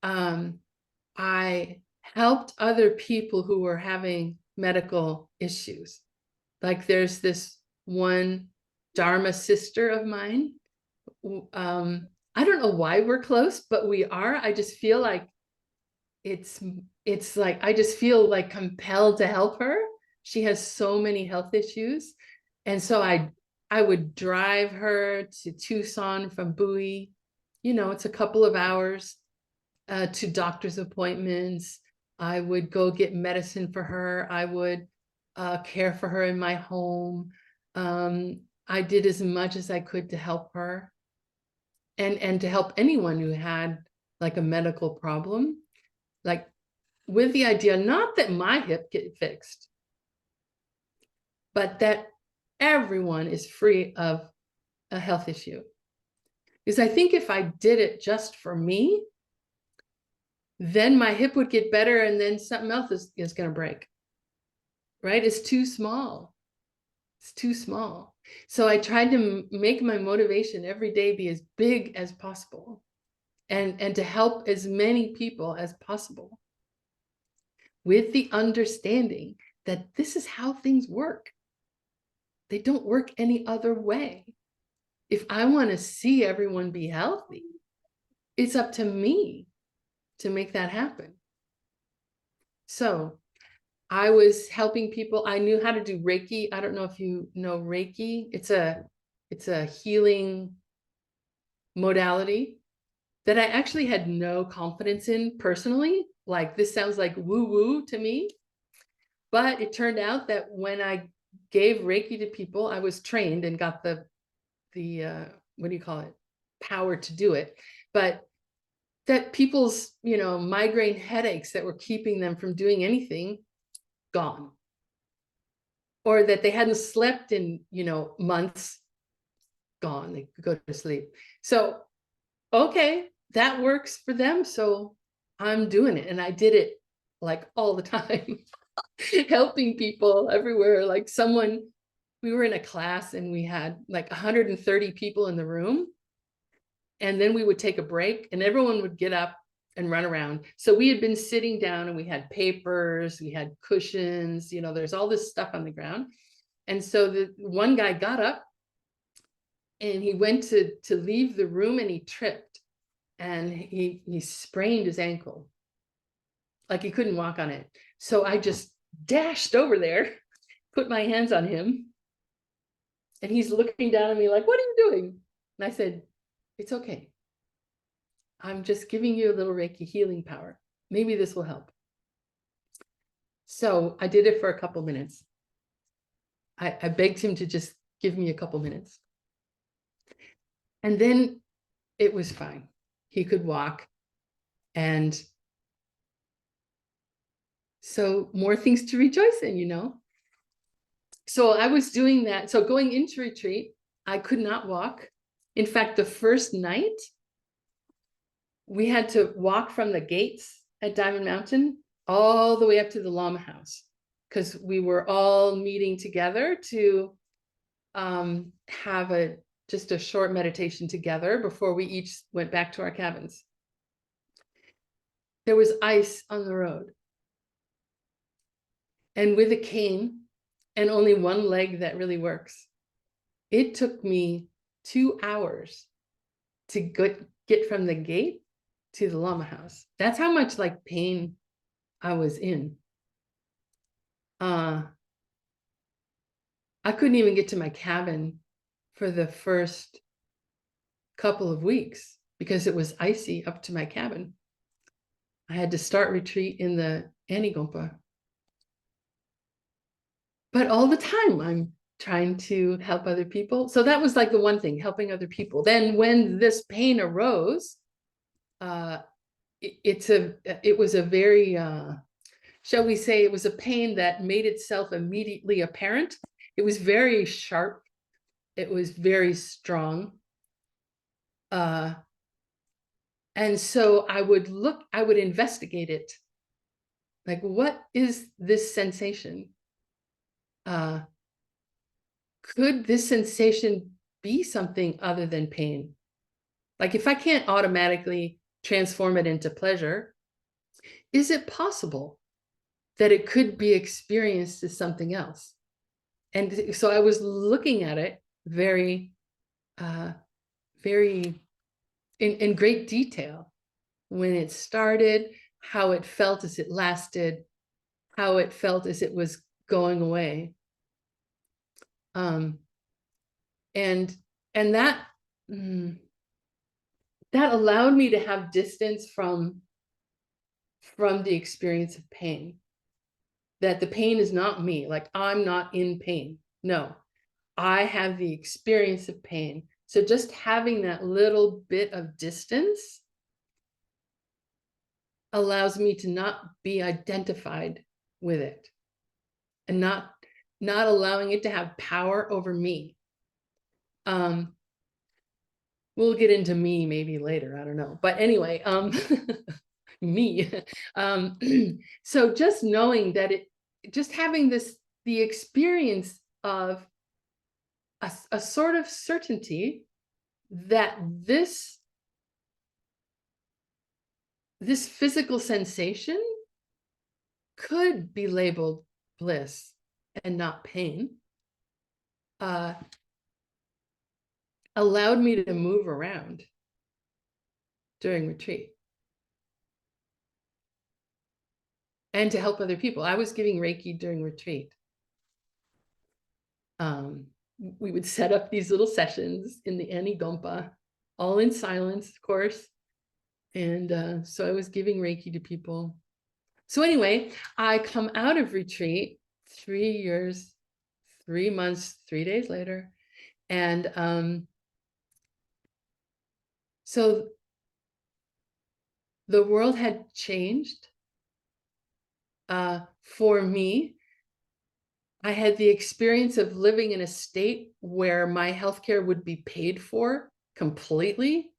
I helped other people who were having medical issues. Like there's this one Dharma sister of mine. I don't know why we're close, but we are. I just feel like it's like, I just feel like compelled to help her. She has so many health issues. And so I would drive her to Tucson from Bowie. It's a couple of hours to doctor's appointments. I would go get medicine for her. I would care for her in my home. I did as much as I could to help her and to help anyone who had like a medical problem, like with the idea, not that my hip get fixed, but that everyone is free of a health issue. Because I think if I did it just for me, then my hip would get better and then something else is going to break, right? It's too small. It's too small. So I tried to make my motivation every day be as big as possible and to help as many people as possible with the understanding that this is how things work. They don't work any other way. If I want to see everyone be healthy, it's up to me to make that happen. So I was helping people. I knew how to do Reiki. I don't know if you know Reiki. It's a healing modality that I actually had no confidence in personally. Like, this sounds like woo-woo to me. But it turned out that when I gave Reiki to people, I was trained and got the what do you call it? Power to do it. But that people's, migraine headaches that were keeping them from doing anything, gone. Or that they hadn't slept in, months, gone. They could go to sleep. So, okay, that works for them. So I'm doing it. And I did it like all the time, helping people everywhere. Like we were in a class and we had like 130 people in the room. And then we would take a break and everyone would get up and run around. So we had been sitting down and we had papers, we had cushions, there's all this stuff on the ground. And so the one guy got up and he went to leave the room and he tripped and he sprained his ankle. Like he couldn't walk on it. So I just dashed over there, put my hands on him. And he's looking down at me like, what are you doing? And I said, it's okay. I'm just giving you a little Reiki healing power. Maybe this will help. So I did it for a couple minutes. I begged him to just give me a couple minutes. And then it was fine. He could walk. And so more things to rejoice in, So I was doing that. So going into retreat, I could not walk. In fact, the first night, we had to walk from the gates at Diamond Mountain all the way up to the Lama house because we were all meeting together to have just a short meditation together before we each went back to our cabins. There was ice on the road. And with a cane and only one leg that really works, it took me 2 hours to get from the gate to the Lama house. That's how much like pain I was in. I couldn't even get to my cabin for the first couple of weeks because it was icy up to my cabin. I had to start retreat in the Anigompa. But all the time I'm trying to help other people. So that was like the one thing, helping other people. Then when this pain arose, it was a very, shall we say, it was a pain that made itself immediately apparent. It was very sharp. It was very strong. And so I would investigate it. Like, what is this sensation? Could this sensation be something other than pain? Like, if I can't automatically transform it into pleasure, is it possible that it could be experienced as something else? And so I was looking at it very in great detail. When it started, how it felt as it lasted, how it felt as it was going away. And that allowed me to have distance from the experience of pain. That the pain is not me, like I'm not in pain. No, I have the experience of pain. So just having that little bit of distance allows me to not be identified with it and not allowing it to have power over me. We'll get into me maybe later, I don't know. But anyway, me. So just knowing that just having the experience of a sort of certainty that this physical sensation could be labeled bliss and not pain, allowed me to move around during retreat and to help other people. I was giving Reiki during retreat. We would set up these little sessions in the Anigompa, all in silence, of course. And so I was giving Reiki to people. So anyway, I come out of retreat 3 years, 3 months, 3 days later. And so the world had changed for me. I had the experience of living in a state where my healthcare would be paid for completely,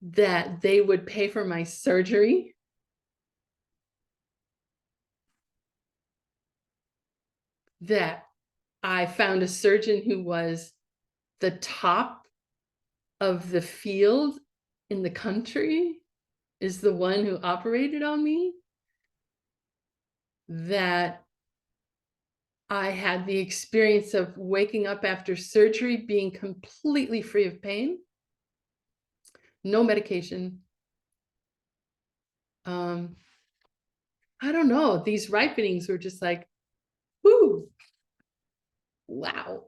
that they would pay for my surgery, that I found a surgeon who was the top of the field in the country, is the one who operated on me, that I had the experience of waking up after surgery being completely free of pain, no medication. I don't know, these ripenings were just like, whoo, wow.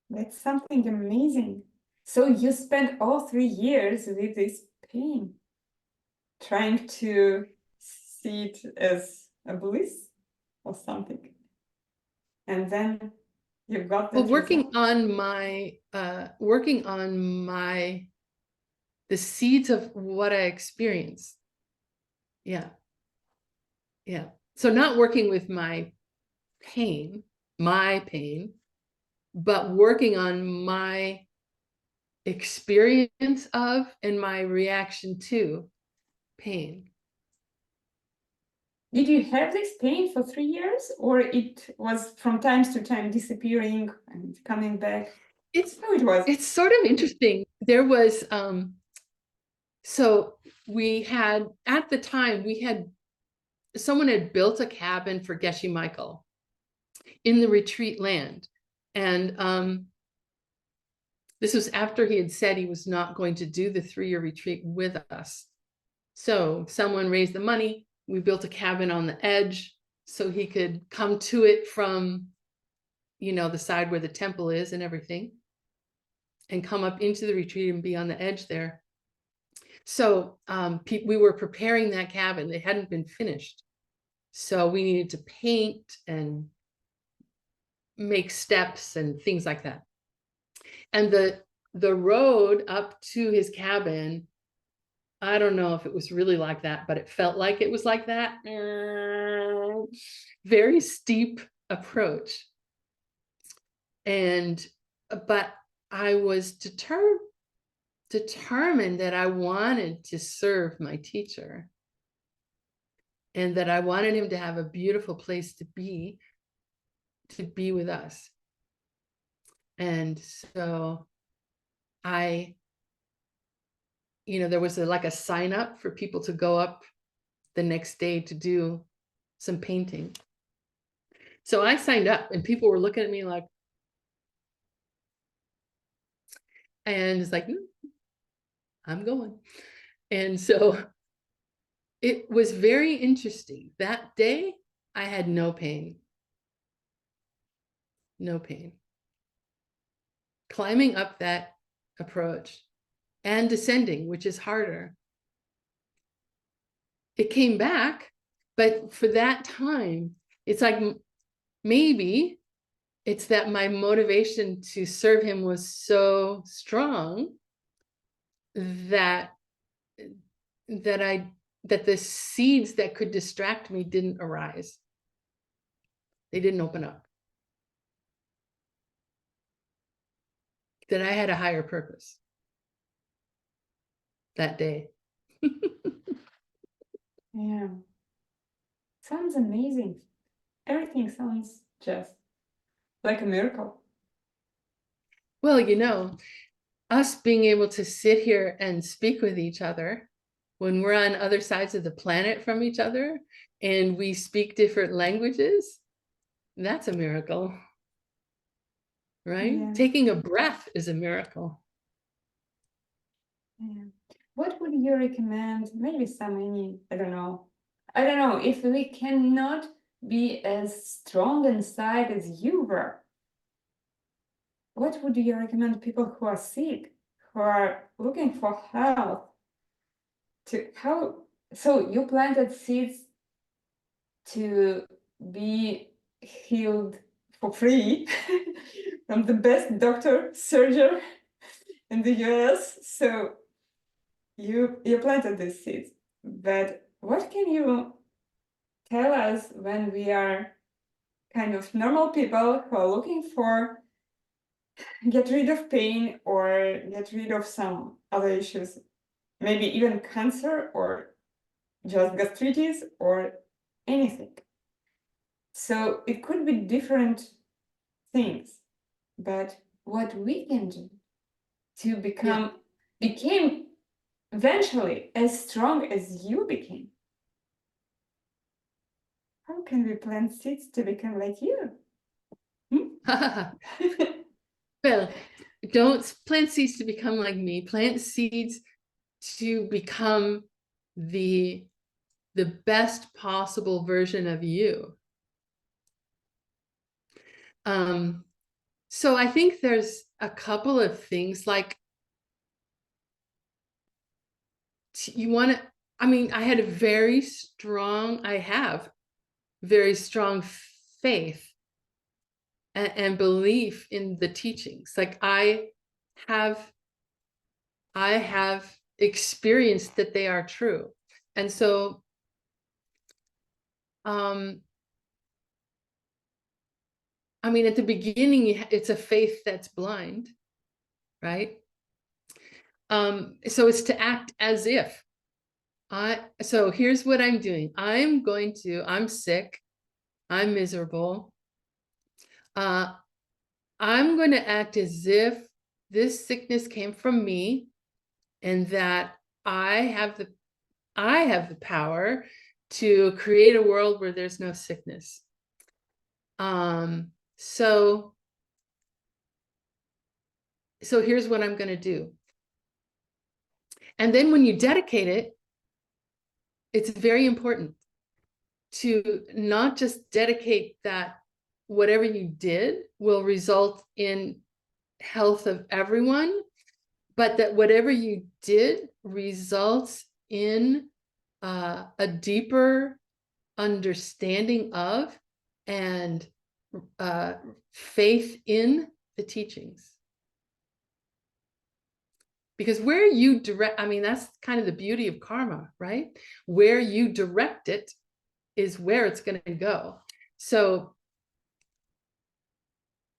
That's something amazing. So you spent all 3 years with this pain, trying to see it as a bliss or something. And then you got the Well, working on the seeds of what I experienced. Yeah. Yeah. So not working with my pain, but working on my experience of and my reaction to pain. Did you have this pain for 3 years, or it was from time to time disappearing and coming back? How it was? It's sort of interesting. There was so we had, at the time, someone had built a cabin for Geshe Michael in the retreat land. And this was after he had said he was not going to do the 3-year retreat with us. So someone raised the money. We built a cabin on the edge so he could come to it from, the side where the temple is and everything, and come up into the retreat and be on the edge there. So we were preparing that cabin. They hadn't been finished. So we needed to paint and make steps and things like that. And the road up to his cabin, I don't know if it was really like that, but it felt like it was like that. Very steep approach. But I was determined that I wanted to serve my teacher, and that I wanted him to have a beautiful place to be with us. And so there was like a sign up for people to go up the next day to do some painting. So I signed up, and people were looking at me like, and it's like, I'm going. And so it was very interesting. That day, I had no pain. No pain. Climbing up that approach and descending, which is harder. It came back, but for that time, it's like maybe it's that my motivation to serve him was so strong that the seeds that could distract me didn't arise. They didn't open up. That I had a higher purpose that day. Yeah. Sounds amazing. Everything sounds just like a miracle. Well, us being able to sit here and speak with each other when we're on other sides of the planet from each other and we speak different languages, that's a miracle, right? Yeah. Taking a breath is a miracle. Yeah. What would you recommend? Maybe I don't know, if we cannot be as strong inside as you were, what would you recommend people who are sick, who are looking for help? So you planted seeds to be healed for free from the best doctor, surgeon in the US. So you planted these seeds. But what can you tell us when we are kind of normal people who are looking for get rid of pain or get rid of some other issues, maybe even cancer or just gastritis or anything? So it could be different things, but what we can do to become eventually as strong as you became. How can we plant seeds to become like you? Well, don't plant seeds to become like me. Plant seeds to become the best possible version of you. So I think there's a couple of things like you want to, I mean, I have very strong faith and belief in the teachings. Like I have experienced that they are true. And so, I mean, at the beginning, it's a faith that's blind, right? So it's to act as if. So here's what I'm doing. I'm sick. I'm miserable. I'm going to act as if this sickness came from me and that I have the power to create a world where there's no sickness. So here's what I'm going to do. And then when you dedicate it, it's very important to not just dedicate that whatever you did will result in health of everyone, but that whatever you did results in a deeper understanding of and faith in the teachings. Because where you direct, I mean, that's kind of the beauty of karma, right? Where you direct it is where it's going to go. So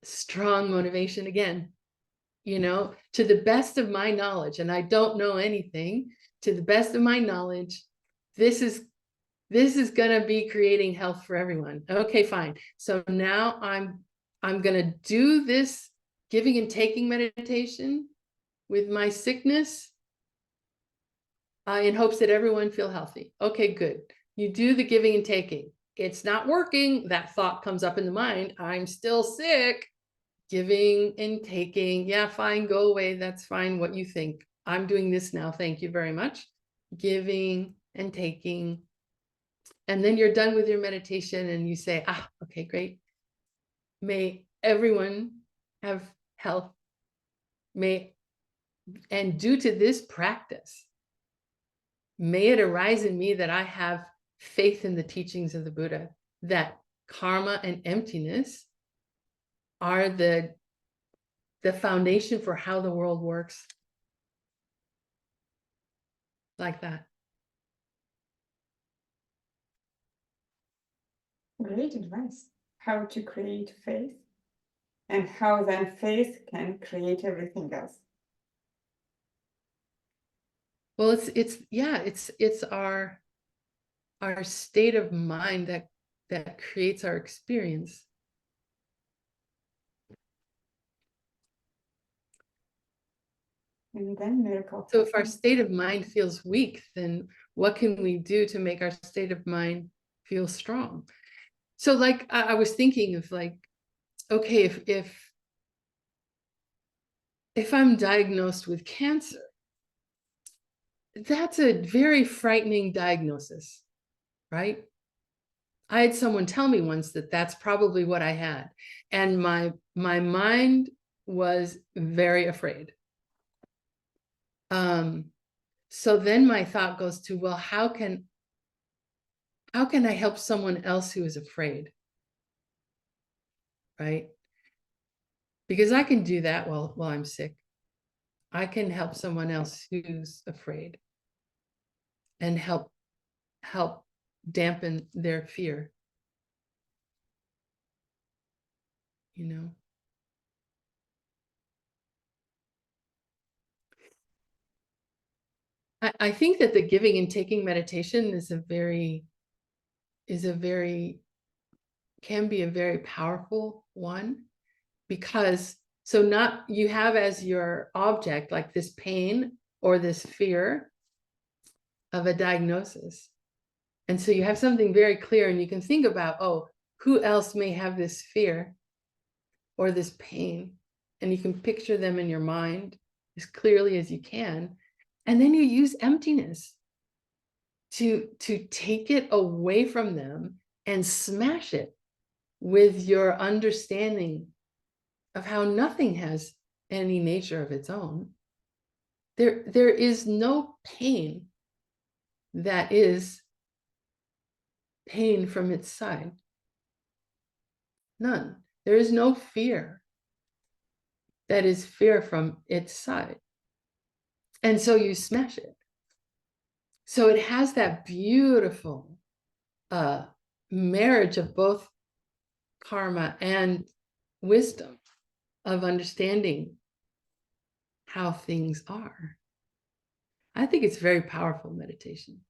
strong motivation again, you know, to the best of my knowledge, and I don't know anything, to the best of my knowledge, this is going to be creating health for everyone. Okay, fine. So now I'm going to do this giving and taking meditation with my sickness in hopes that everyone feel healthy. Okay, good. You do the giving and taking. It's not working. That thought comes up in the mind. I'm still sick. Giving and taking. Yeah, fine. Go away. That's fine. What you think. I'm doing this now. Thank you very much. Giving and taking. And then you're done with your meditation and you say, okay, great. May everyone have health. And due to this practice, may it arise in me that I have faith in the teachings of the Buddha, that karma and emptiness are the foundation for how the world works. Like that. Great advice. How to create faith and how then faith can create everything else. Well, it's our state of mind that creates our experience. And then miracles. So if our state of mind feels weak, then what can we do to make our state of mind feel strong? So like I was thinking of like, okay, if I'm diagnosed with cancer, that's a very frightening diagnosis, right? I had someone tell me once that that's probably what I had. And my mind was very afraid. So then my thought goes to, well, how can I help someone else who is afraid? Right? Because I can do that while I'm sick. I can help someone else who's afraid and help dampen their fear. You know? I think that the giving and taking meditation can be a very powerful one, because so not you have as your object like this pain or this fear of a diagnosis. And so you have something very clear and you can think about, oh, who else may have this fear or this pain? And you can picture them in your mind as clearly as you can. And then you use emptiness to take it away from them and smash it with your understanding of how nothing has any nature of its own. There is no pain that is pain from its side. None. There is no fear that is fear from its side. And so you smash it. So it has that beautiful marriage of both karma and wisdom of understanding how things are. I think it's very powerful meditation.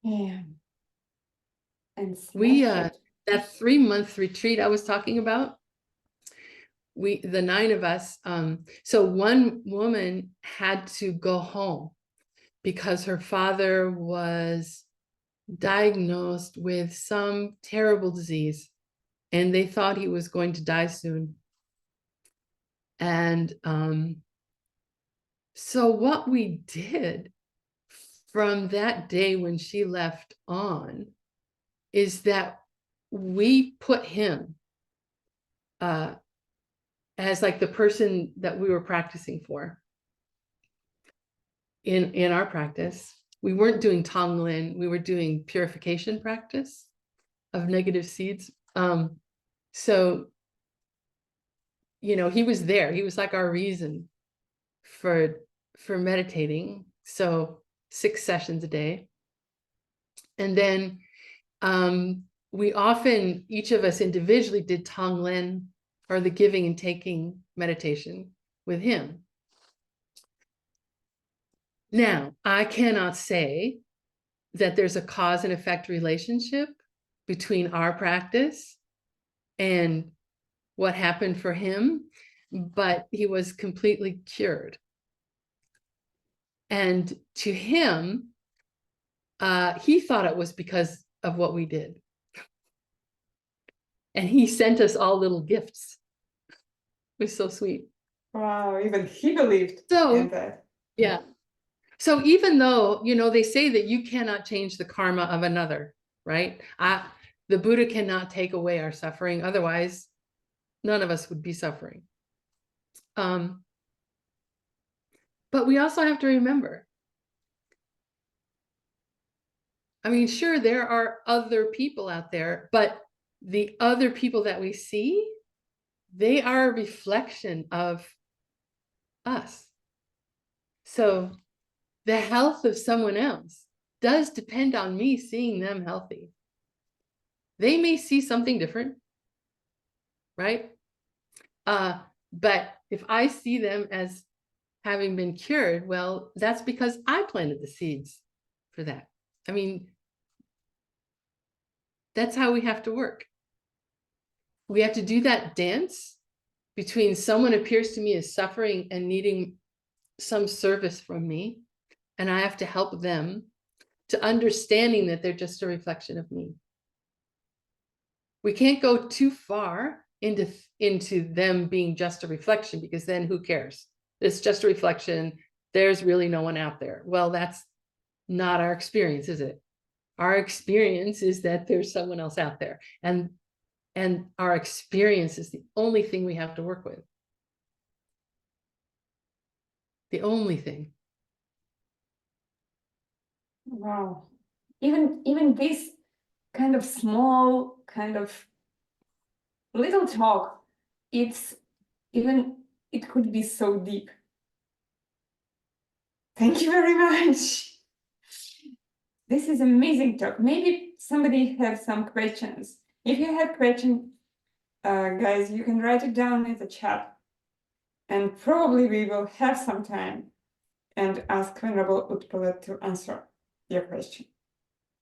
Yeah. And We smash it. that 3-month retreat I was talking about, the 9 of us, so one woman had to go home because her father was diagnosed with some terrible disease and they thought he was going to die soon. And so what we did from that day when she left on is that we put him as like the person that we were practicing for in our practice. We weren't doing Tonglen, we were doing purification practice of negative seeds. So, you know, he was there. He was like our reason for meditating. So 6 sessions a day. And then we often, each of us individually did Tonglen, or the giving and taking meditation with him. Now, I cannot say that there's a cause and effect relationship between our practice and what happened for him, but he was completely cured. And to him, he thought it was because of what we did. And he sent us all little gifts. It was so sweet. Wow, even he believed in that. Yeah. So even though, you know, they say that you cannot change the karma of another, right? The Buddha cannot take away our suffering. Otherwise, none of us would be suffering. But we also have to remember, I mean, sure, there are other people out there, but the other people that we see, they are a reflection of us. So the health of someone else does depend on me seeing them healthy. They may see something different, right? But if I see them as having been cured, well, that's because I planted the seeds for that. I mean, that's how we have to work. We have to do that dance between someone appears to me as suffering and needing some service from me, and I have to help them, to understanding that they're just a reflection of me. We can't go too far into them being just a reflection, because then who cares? It's just a reflection. There's really no one out there. Well, that's not our experience, is it? Our experience is that there's someone else out there. And And our experience is the only thing we have to work with. The only thing. Wow. Even this kind of small, kind of little talk, it could be so deep. Thank you very much. This is amazing talk. Maybe somebody has some questions. If you have questions, guys, you can write it down in the chat. And probably we will have some time and ask Venerable Utpala to answer your question.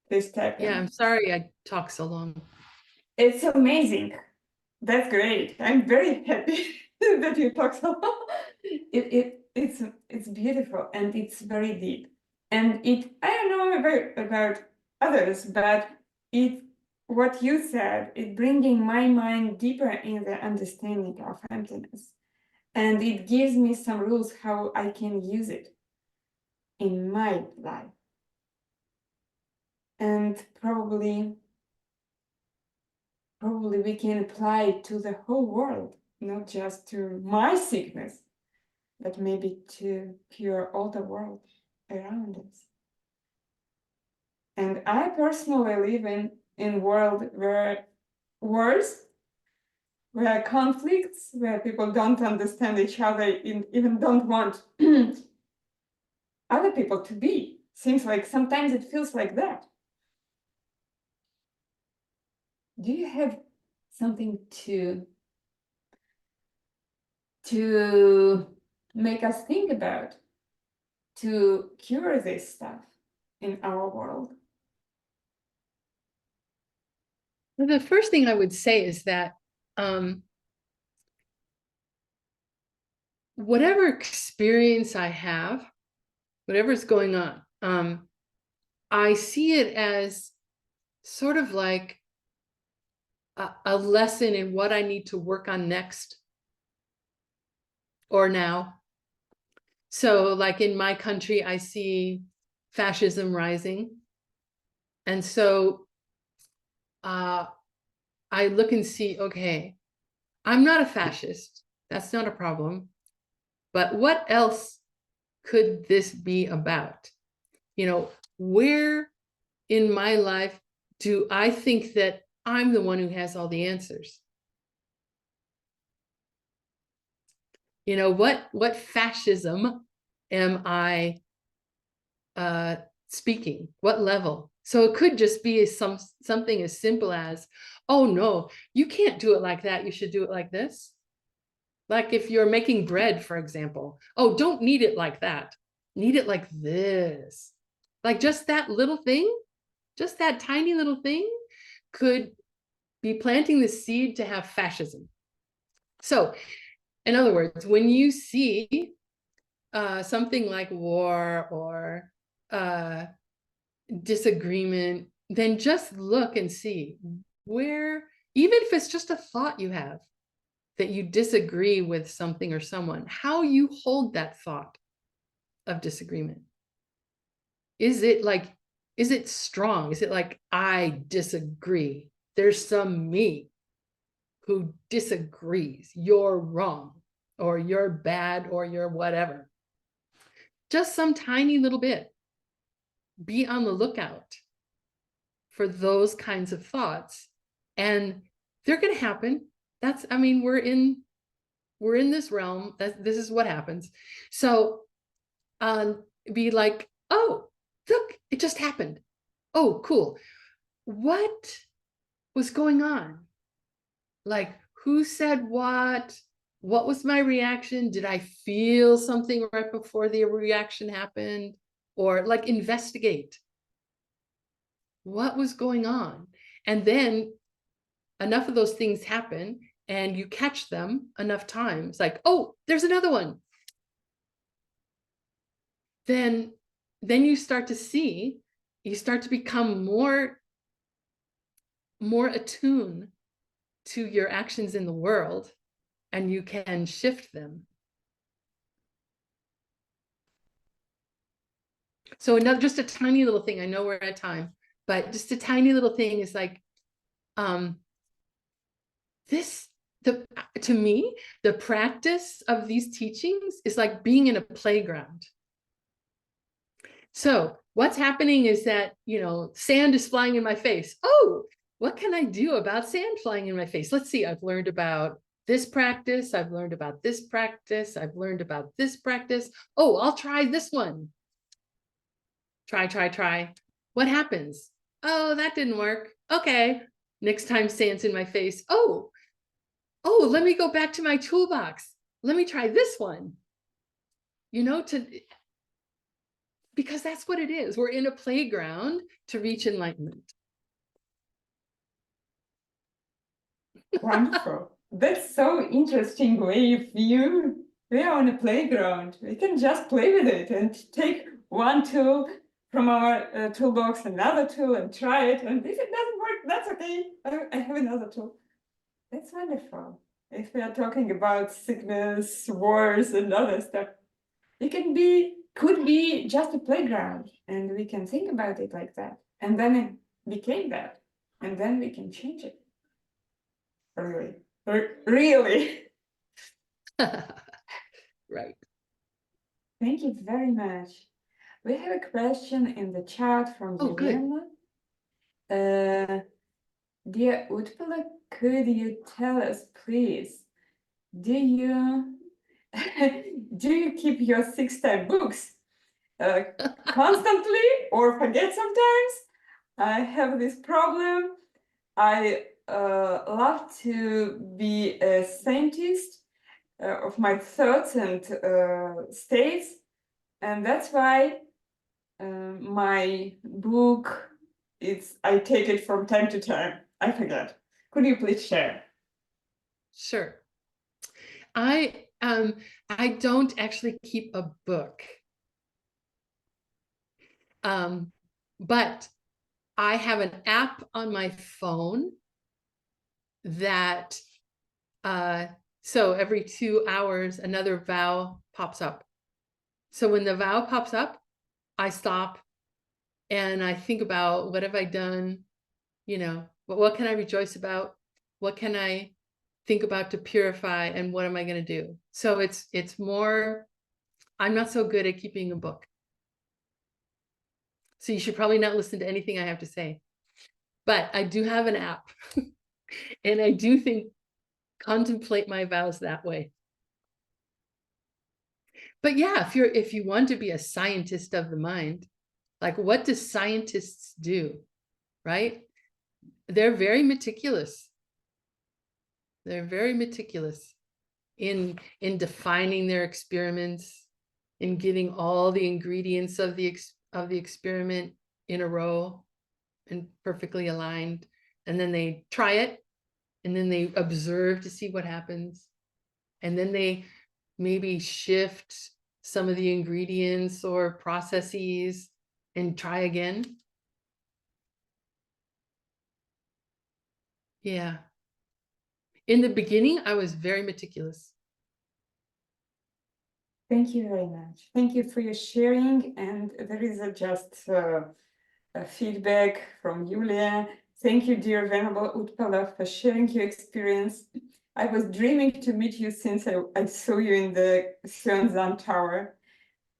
Please type in. Yeah, I'm sorry I talk so long. It's amazing. That's great. I'm very happy that you talk so long. It's beautiful and it's very deep. And I don't know about others, but what you said, it bringing my mind deeper in the understanding of emptiness. And it gives me some rules how I can use it in my life. And probably we can apply it to the whole world, not just to my sickness, but maybe to cure all the world around us. And I personally live in a world where wars, where conflicts, where people don't understand each other, even don't want other people to be. Seems like sometimes it feels like that. Do you have something to make us think about to cure this stuff in our world? Well, the first thing I would say is that whatever experience I have, whatever's going on, I see it as sort of like a lesson in what I need to work on next or now. So like in my country, I see fascism rising. And so I look and see, okay, I'm not a fascist. That's not a problem. But what else could this be about? You know, where in my life do I think that I'm the one who has all the answers? You know, what fascism am I speaking? What level? So it could just be something as simple as, oh no, you can't do it like that. You should do it like this. Like if you're making bread, for example, oh, don't knead it like that. Knead it like this. Like just that little thing, just that tiny little thing could be planting the seed to have fascism. So in other words, when you see something like war or disagreement, then just look and see where, even if it's just a thought you have, that you disagree with something or someone, how you hold that thought of disagreement. Is it strong? Is it like, I disagree? There's some me who disagrees. You're wrong, or you're bad, or you're whatever. Just some tiny little bit. Be on the lookout for those kinds of thoughts. And they're going to happen. I mean, we're in this realm. This is what happens. So be like, oh, look, it just happened. Oh, cool. What was going on? Like, who said what? What was my reaction? Did I feel something right before the reaction happened? Or like investigate. What was going on? And then enough of those things happen and you catch them enough times, like, oh, there's another one. Then you start to see, you start to become more attuned to your actions in the world, and you can shift them. So just a tiny little thing, I know we're at time, but just a tiny little thing is like, to me, the practice of these teachings is like being in a playground. So what's happening is that, sand is flying in my face. Oh, what can I do about sand flying in my face? Let's see, I've learned about this practice. I've learned about this practice. I've learned about this practice. Oh, I'll try this one. Try. What happens? Oh, that didn't work. Okay. Next time sand's in my face. Oh, let me go back to my toolbox. Let me try this one. Because that's what it is. We're in a playground to reach enlightenment. Wonderful. That's so interesting way of view. We are on a playground. We can just play with it and take one tool from our toolbox, another tool, and try it. And if it doesn't work, that's okay. I have another tool. That's wonderful. If we are talking about sickness, wars, and other stuff, it could be just a playground, and we can think about it like that. And then it became that, and then we can change it. Really. Right. Thank you very much. We have a question in the chat from Oh, good. Dear Utpala, could you tell us, please, do you keep your 6-type books constantly or forget sometimes? I have this problem. I love to be a scientist of my thoughts and states, and that's why my book, I take it from time to time. I forget. Could you please share? Sure. I don't actually keep a book, but I have an app on my phone that so every 2 hours another vow pops up. So when the vow pops up, I stop and I think about, what have I done? What can I rejoice about? What can I think about to purify, and what am I going to do? So it's more, I'm not so good at keeping a book. So you should probably not listen to anything I have to say. But I do have an app and I do contemplate my vows that way. But yeah, if you want to be a scientist of the mind, like, what do scientists do, right? They're very meticulous. They're very meticulous in defining their experiments, in getting all the ingredients of the experiment in a row and perfectly aligned. And then they try it, and then they observe to see what happens. And then they maybe shift some of the ingredients or processes and try again. Yeah. In the beginning, I was very meticulous. Thank you very much. Thank you for your sharing. And there is just a feedback from Julia. Thank you, dear Venerable Utpala, for sharing your experience. I was dreaming to meet you since I saw you in the Sönzan Tower.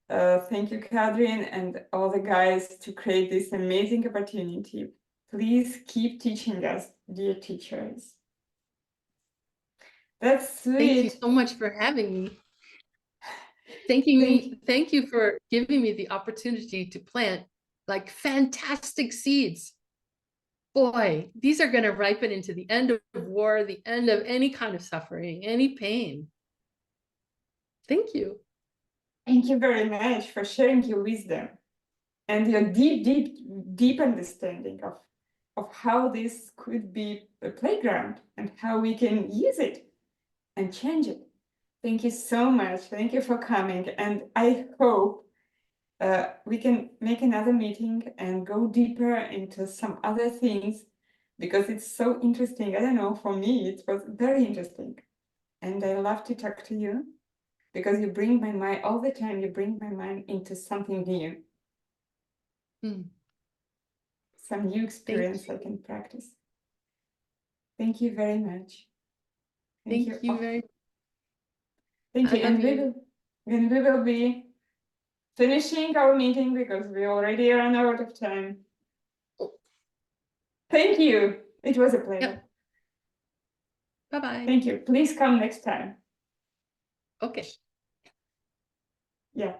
Thank you, Kadrin, and all the guys to create this amazing opportunity. Please keep teaching us, dear teachers. That's sweet. Thank you so much for having me. Thank you for giving me the opportunity to plant like fantastic seeds. Boy, these are going to ripen into the end of war, the end of any kind of suffering, any pain. Thank you. Thank you very much for sharing your wisdom and your deep understanding of how this could be a playground and how we can use it and change it. Thank you so much. Thank you for coming. And I hope we can make another meeting and go deeper into some other things, because it's so interesting. I don't know, for me, it was very interesting. And I love to talk to you, because you bring my mind all the time. You bring my mind into something new. Some new experience I can practice. Thank you very much. Thank you very much. Thank I you. And love you. we will be finishing our meeting because we already ran out of time. Thank you. It was a pleasure. Bye-bye. Thank you. Please come next time. Okay. Yeah.